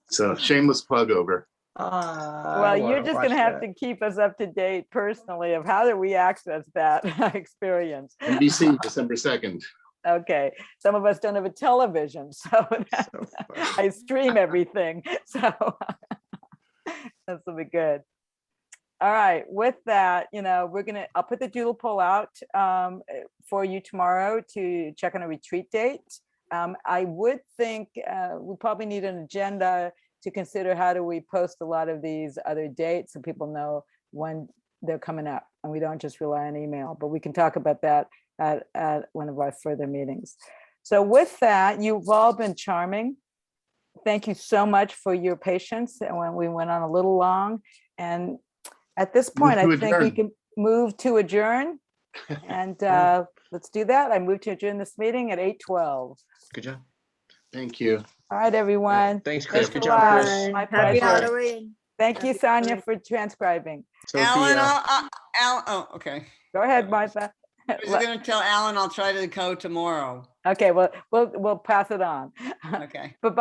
So shameless plug over.
Well, you're just going to have to keep us up to date personally of how do we access that experience.
NBC, December 2nd.
Okay, some of us don't have a television, so I stream everything, so this will be good. All right, with that, I'll put the doodle poll out for you tomorrow to check on a retreat date. I would think we probably need an agenda to consider how do we post a lot of these other dates so people know when they're coming up and we don't just rely on email, but we can talk about that at one of our further meetings. So with that, you've all been charming. Thank you so much for your patience and when we went on a little long. And at this point, I think we can move to adjourn. And let's do that. I move to adjourn this meeting at 8:12.
Good job.
Thank you.
All right, everyone.
Thanks, Chris.
Thanks
Good
a
job,
lot.
Chris.
My
Happy
pleasure.
Halloween.
Thank you,
Happy
Sonia,
Halloween.
for transcribing.
Alan,
Sophia.
Alan, oh, okay.
Go ahead, Martha.
I was going to tell Alan I'll try to go tomorrow.
Okay, well, we'll pass it on.
Okay.
Bye-bye.